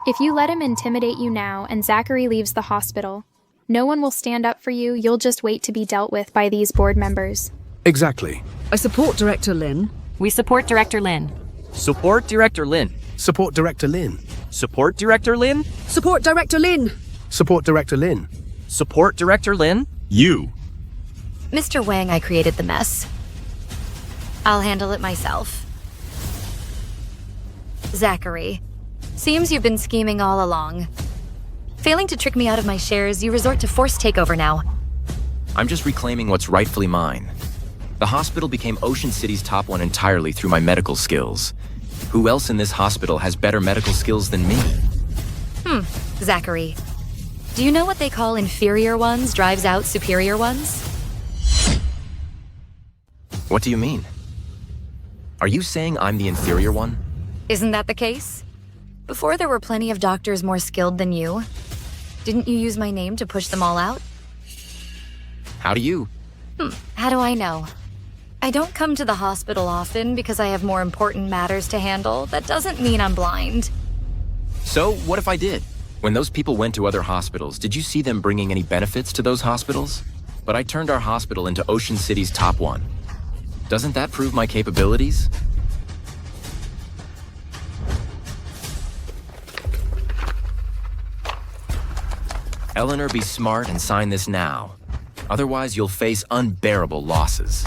If you let him intimidate you now and Zachary leaves the hospital, no one will stand up for you. You'll just wait to be dealt with by these board members. Exactly. I support Director Lin. We support Director Lin. Support Director Lin. Support Director Lin. Support Director Lin? Support Director Lin. Support Director Lin. Support Director Lin? You. Mr. Wang, I created the mess. I'll handle it myself. Zachary, seems you've been scheming all along. Failing to trick me out of my shares, you resort to forced takeover now. I'm just reclaiming what's rightfully mine. The hospital became Ocean City's top one entirely through my medical skills. Who else in this hospital has better medical skills than me? Zachary, do you know what they call inferior ones drives out superior ones? What do you mean? Are you saying I'm the inferior one? Isn't that the case? Before there were plenty of doctors more skilled than you. Didn't you use my name to push them all out? How do you? How do I know? I don't come to the hospital often because I have more important matters to handle. That doesn't mean I'm blind. So, what if I did? When those people went to other hospitals, did you see them bringing any benefits to those hospitals? But I turned our hospital into Ocean City's top one. Doesn't that prove my capabilities? Eleanor, be smart and sign this now. Otherwise, you'll face unbearable losses.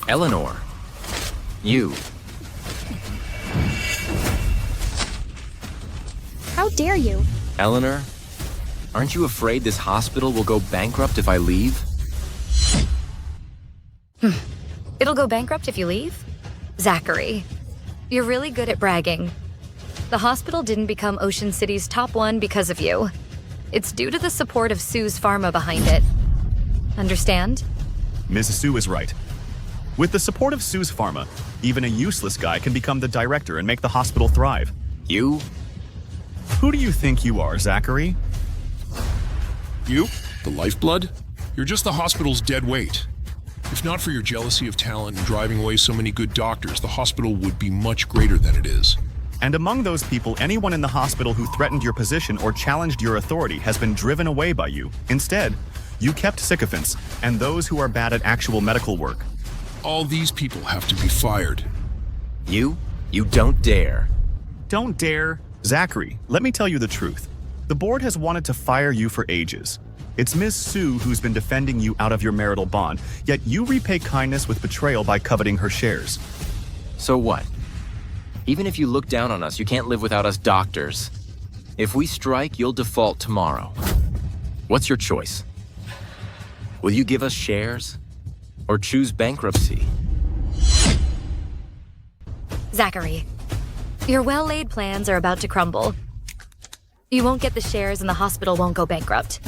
Eleanor, you. How dare you? Eleanor, aren't you afraid this hospital will go bankrupt if I leave? It'll go bankrupt if you leave? Zachary, you're really good at bragging. The hospital didn't become Ocean City's top one because of you. It's due to the support of Sue's Pharma behind it. Understand? Mrs. Sue is right. With the support of Sue's Pharma, even a useless guy can become the director and make the hospital thrive. You? Who do you think you are, Zachary? You? The lifeblood? You're just the hospital's dead weight. If not for your jealousy of talent and driving away so many good doctors, the hospital would be much greater than it is. And among those people, anyone in the hospital who threatened your position or challenged your authority has been driven away by you. Instead, you kept sycophants and those who are bad at actual medical work. All these people have to be fired. You? You don't dare. Don't dare? Zachary, let me tell you the truth. The board has wanted to fire you for ages. It's Miss Sue who's been defending you out of your marital bond, yet you repay kindness with betrayal by coveting her shares. So what? Even if you look down on us, you can't live without us doctors. If we strike, you'll default tomorrow. What's your choice? Will you give us shares? Or choose bankruptcy? Zachary, your well-laid plans are about to crumble. You won't get the shares and the hospital won't go bankrupt.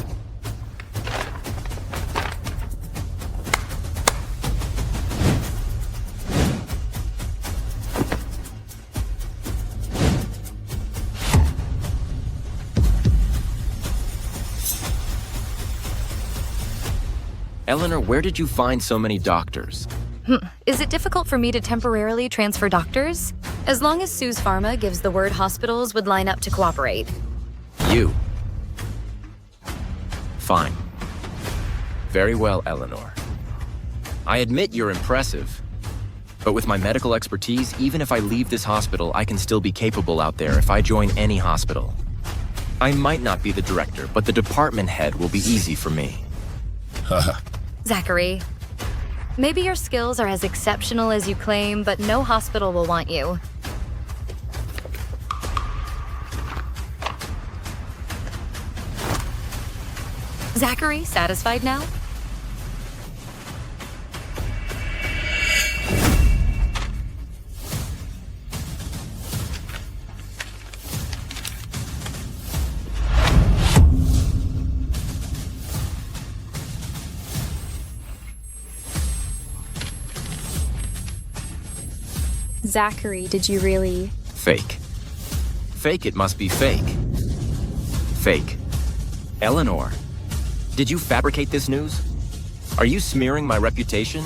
Eleanor, where did you find so many doctors? Is it difficult for me to temporarily transfer doctors? As long as Sue's Pharma gives the word, hospitals would line up to cooperate. You. Fine. Very well, Eleanor. I admit you're impressive. But with my medical expertise, even if I leave this hospital, I can still be capable out there if I join any hospital. I might not be the director, but the department head will be easy for me. Zachary, maybe your skills are as exceptional as you claim, but no hospital will want you. Zachary, satisfied now? Zachary, did you really? Fake. Fake, it must be fake. Fake. Eleanor, did you fabricate this news? Are you smearing my reputation?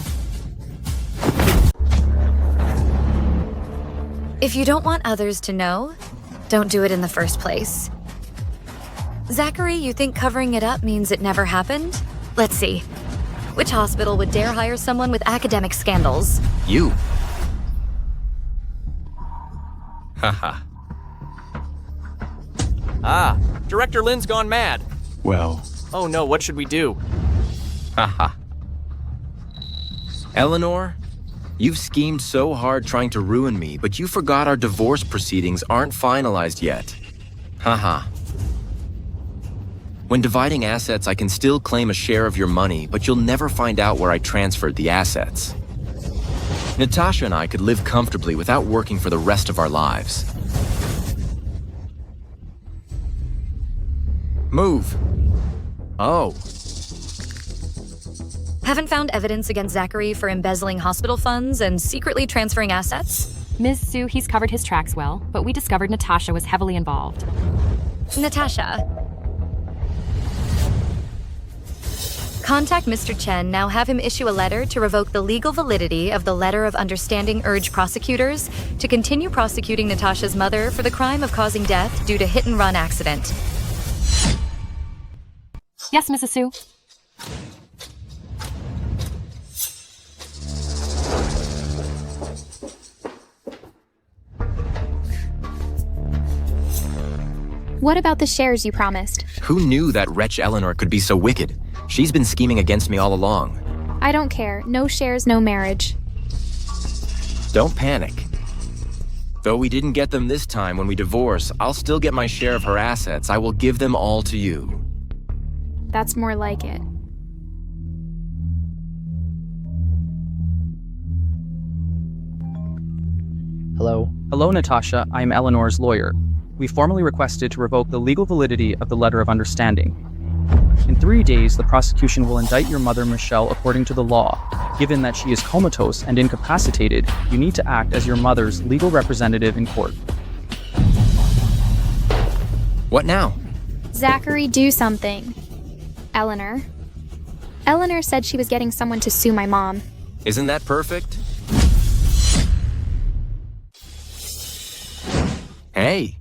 If you don't want others to know, don't do it in the first place. Zachary, you think covering it up means it never happened? Let's see. Which hospital would dare hire someone with academic scandals? You. Haha. Director Lynn's gone mad. Well. Oh no, what should we do? Haha. Eleanor, you've schemed so hard trying to ruin me, but you forgot our divorce proceedings aren't finalized yet. Haha. When dividing assets, I can still claim a share of your money, but you'll never find out where I transferred the assets. Natasha and I could live comfortably without working for the rest of our lives. Move. Oh. Haven't found evidence against Zachary for embezzling hospital funds and secretly transferring assets? Ms. Sue, he's covered his tracks well, but we discovered Natasha was heavily involved. Natasha. Contact Mr. Chen, now have him issue a letter to revoke the legal validity of the letter of understanding, urge prosecutors to continue prosecuting Natasha's mother for the crime of causing death due to hit-and-run accident. Yes, Mrs. Sue. What about the shares you promised? Who knew that wretch Eleanor could be so wicked? She's been scheming against me all along. I don't care. No shares, no marriage. Don't panic. Though we didn't get them this time when we divorce, I'll still get my share of her assets. I will give them all to you. That's more like it. Hello. Hello, Natasha. I am Eleanor's lawyer. We formally requested to revoke the legal validity of the letter of understanding. In 3 days, the prosecution will indict your mother, Michelle, according to the law. Given that she is comatose and incapacitated, you need to act as your mother's legal representative in court. What now? Zachary, do something. Eleanor. Eleanor said she was getting someone to sue my mom. Isn't that perfect? Hey.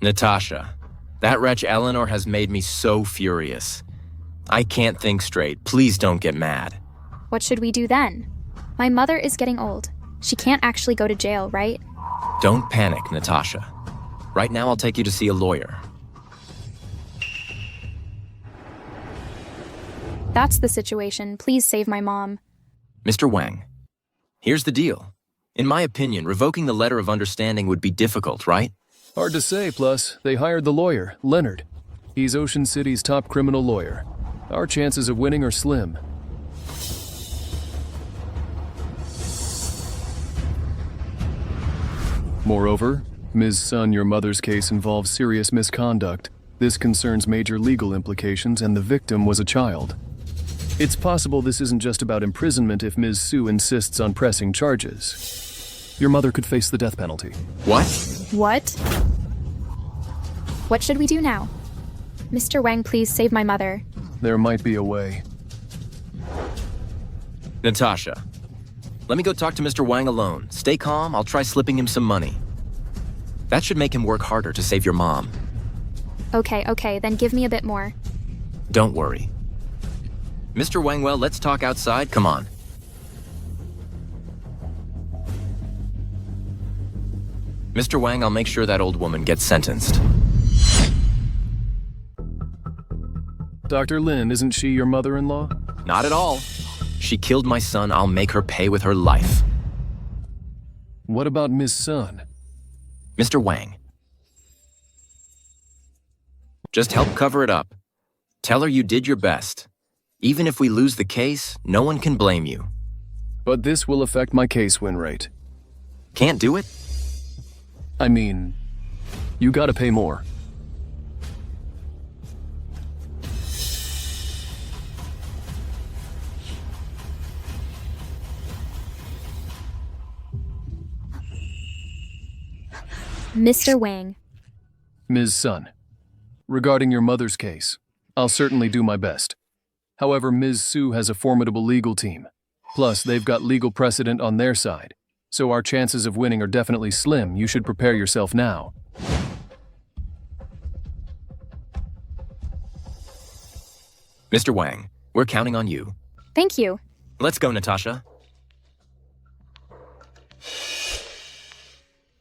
Natasha. That wretch Eleanor has made me so furious. I can't think straight. Please don't get mad. What should we do then? My mother is getting old. She can't actually go to jail, right? Don't panic, Natasha. Right now, I'll take you to see a lawyer. That's the situation. Please save my mom. Mr. Wang, here's the deal. In my opinion, revoking the letter of understanding would be difficult, right? Hard to say, plus, they hired the lawyer, Leonard. He's Ocean City's top criminal lawyer. Our chances of winning are slim. Moreover, Ms. Sun, your mother's case involves serious misconduct. This concerns major legal implications, and the victim was a child. It's possible this isn't just about imprisonment if Ms. Sue insists on pressing charges. Your mother could face the death penalty. What? What? What should we do now? Mr. Wang, please save my mother. There might be a way. Natasha, let me go talk to Mr. Wang alone. Stay calm, I'll try slipping him some money. That should make him work harder to save your mom. Okay, then give me a bit more. Don't worry. Mr. Wangwell, let's talk outside. Come on. Mr. Wang, I'll make sure that old woman gets sentenced. Dr. Lin, isn't she your mother-in-law? Not at all. She killed my son. I'll make her pay with her life. What about Ms. Sun? Mr. Wang. Just help cover it up. Tell her you did your best. Even if we lose the case, no one can blame you. But this will affect my case win rate. Can't do it? I mean, you gotta pay more. Mr. Wang. Ms. Sun, regarding your mother's case, I'll certainly do my best. However, Ms. Sue has a formidable legal team. Plus, they've got legal precedent on their side. So our chances of winning are definitely slim. You should prepare yourself now. Mr. Wang, we're counting on you. Thank you. Let's go, Natasha.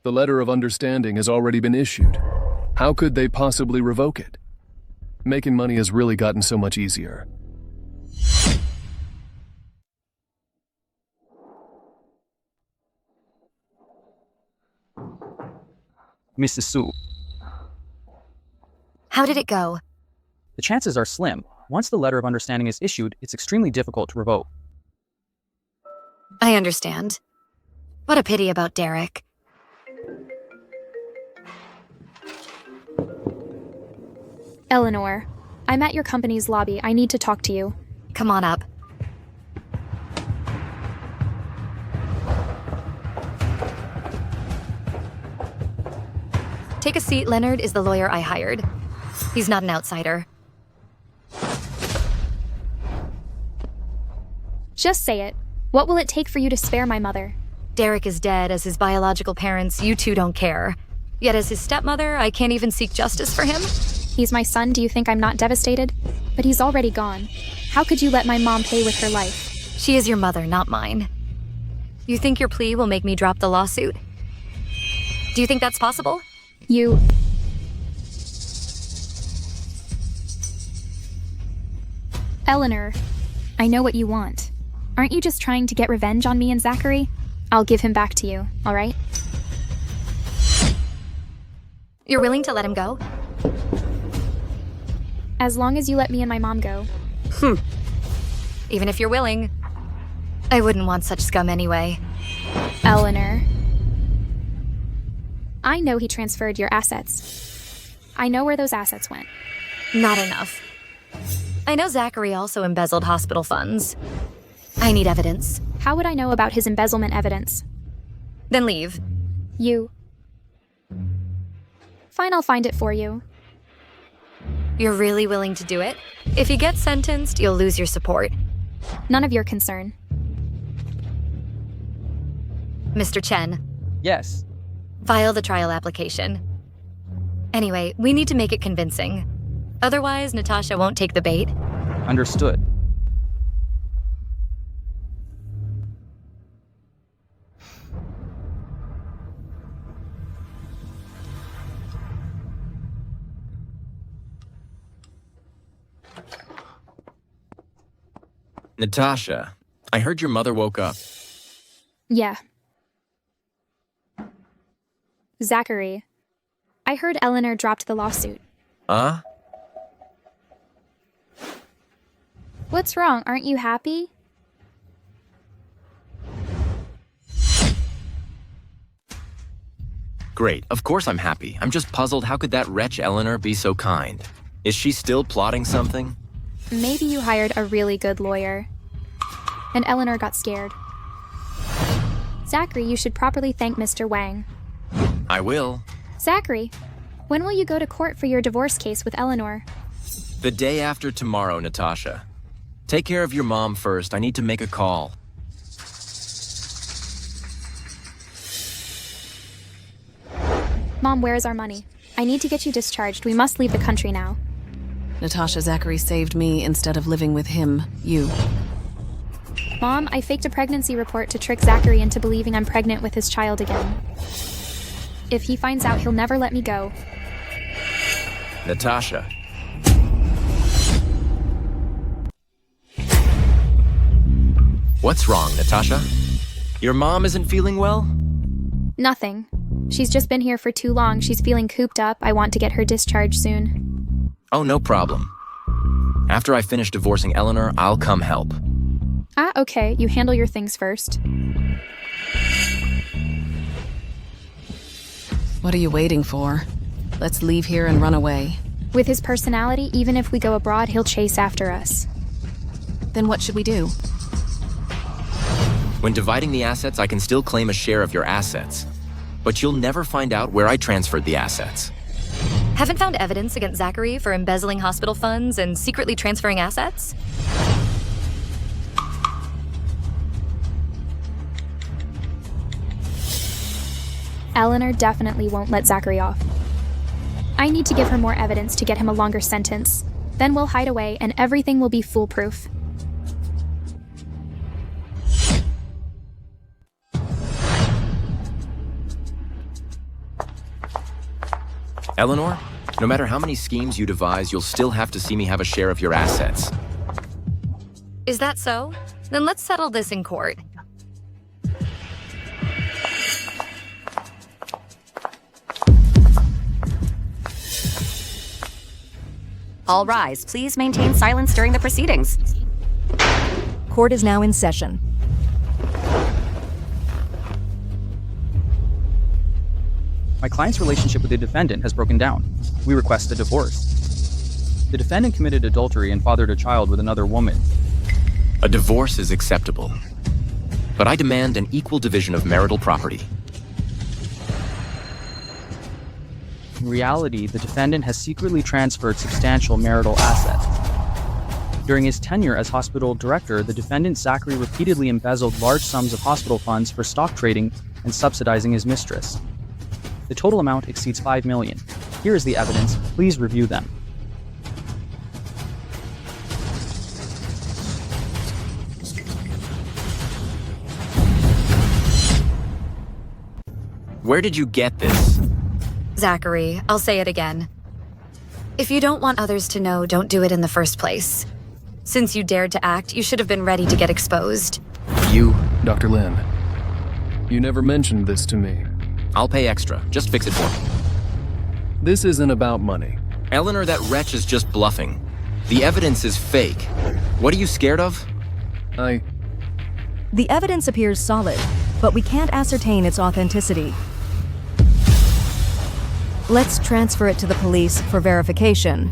The letter of understanding has already been issued. How could they possibly revoke it? Making money has really gotten so much easier. Mrs. Su, How did it go? the chances are slim. Once the letter of understanding is issued, it's extremely difficult to revoke. I understand. What a pity about Derek. Eleanor, I'm at your company's lobby. I need to talk to you. Come on up. Take a seat. Leonard is the lawyer I hired. He's not an outsider. Just say it. What will it take for you to spare my mother? Derek is dead. As his biological parents, you two don't care. Yet as his stepmother, I can't even seek justice for him? He's my son. Do you think I'm not devastated? But he's already gone. How could you let my mom pay with her life? She is your mother, not mine. You think your plea will make me drop the lawsuit? Do you think that's possible? You... Eleanor, I know what you want. Aren't you just trying to get revenge on me and Zachary? I'll give him back to you, all right? You're willing to let him go? As long as you let me and my mom go. Even if you're willing, I wouldn't want such scum anyway. Eleanor. I know he transferred your assets. I know where those assets went. Not enough. I know Zachary also embezzled hospital funds. I need evidence. How would I know about his embezzlement evidence? Then leave. You. Fine, I'll find it for you. You're really willing to do it? If he gets sentenced, you'll lose your support. None of your concern. Mr. Chen. Yes. File the trial application. Anyway, we need to make it convincing. Otherwise, Natasha won't take the bait. Understood. Natasha, I heard your mother woke up. Yeah. Zachary, I heard Eleanor dropped the lawsuit. Huh? What's wrong? Aren't you happy? Great, of course I'm happy. I'm just puzzled. How could that wretch Eleanor be so kind? Is she still plotting something? Maybe you hired a really good lawyer. And Eleanor got scared. Zachary, you should properly thank Mr. Wang. I will. Zachary, when will you go to court for your divorce case with Eleanor? The day after tomorrow, Natasha. Take care of your mom first. I need to make a call. Mom, where is our money? I need to get you discharged. We must leave the country now. Natasha, Zachary saved me instead of living with him, you. Mom, I faked a pregnancy report to trick Zachary into believing I'm pregnant with his child again. If he finds out, he'll never let me go. Natasha. What's wrong, Natasha? Your mom isn't feeling well? Nothing. She's just been here for too long. She's feeling cooped up. I want to get her discharged soon. Oh, no problem. After I finish divorcing Eleanor, I'll come help. Ah, okay. You handle your things first. What are you waiting for? Let's leave here and run away. With his personality, even if we go abroad, he'll chase after us. Then what should we do? When dividing the assets, I can still claim a share of your assets. But you'll never find out where I transferred the assets. Haven't found evidence against Zachary for embezzling hospital funds and secretly transferring assets? Eleanor definitely won't let Zachary off. I need to give her more evidence to get him a longer sentence. Then we'll hide away and everything will be foolproof. Eleanor, no matter how many schemes you devise, you'll still have to see me have a share of your assets. Is that so? Then let's settle this in court. All rise. Please maintain silence during the proceedings. Court is now in session. My client's relationship with the defendant has broken down. We request a divorce. The defendant committed adultery and fathered a child with another woman. A divorce is acceptable, but I demand an equal division of marital property. In reality, the defendant has secretly transferred substantial marital assets. During his tenure as hospital director, the defendant Zachary repeatedly embezzled large sums of hospital funds for stock trading and subsidizing his mistress. The total amount exceeds $5 million. Here is the evidence. Please review them. Where did you get this? Zachary, I'll say it again. If you don't want others to know, don't do it in the first place. Since you dared to act, you should have been ready to get exposed. You... Dr. Lin, you never mentioned this to me. I'll pay extra. Just fix it for me. This isn't about money. Eleanor, that wretch is just bluffing. The evidence is fake. What are you scared of? The evidence appears solid, but we can't ascertain its authenticity. Let's transfer it to the police for verification.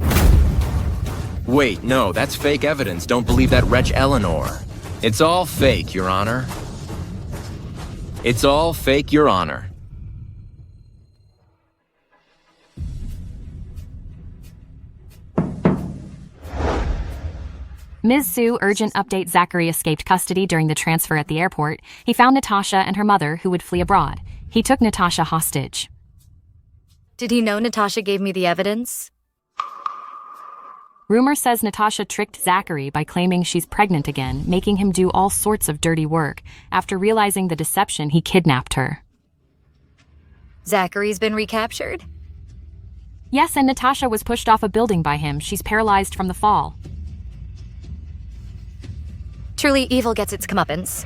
Wait, no, that's fake evidence. Don't believe that wretch Eleanor. It's all fake, Your Honor. It's all fake, Your Honor. Ms. Sue, urgent update. Zachary escaped custody during the transfer at the airport. He found Natasha and her mother, who would flee abroad. He took Natasha hostage. Did he know Natasha gave me the evidence? Rumor says Natasha tricked Zachary by claiming she's pregnant again, making him do all sorts of dirty work. After realizing the deception, he kidnapped her. Zachary's been recaptured? Yes, and Natasha was pushed off a building by him. She's paralyzed from the fall. Truly, evil gets its comeuppance.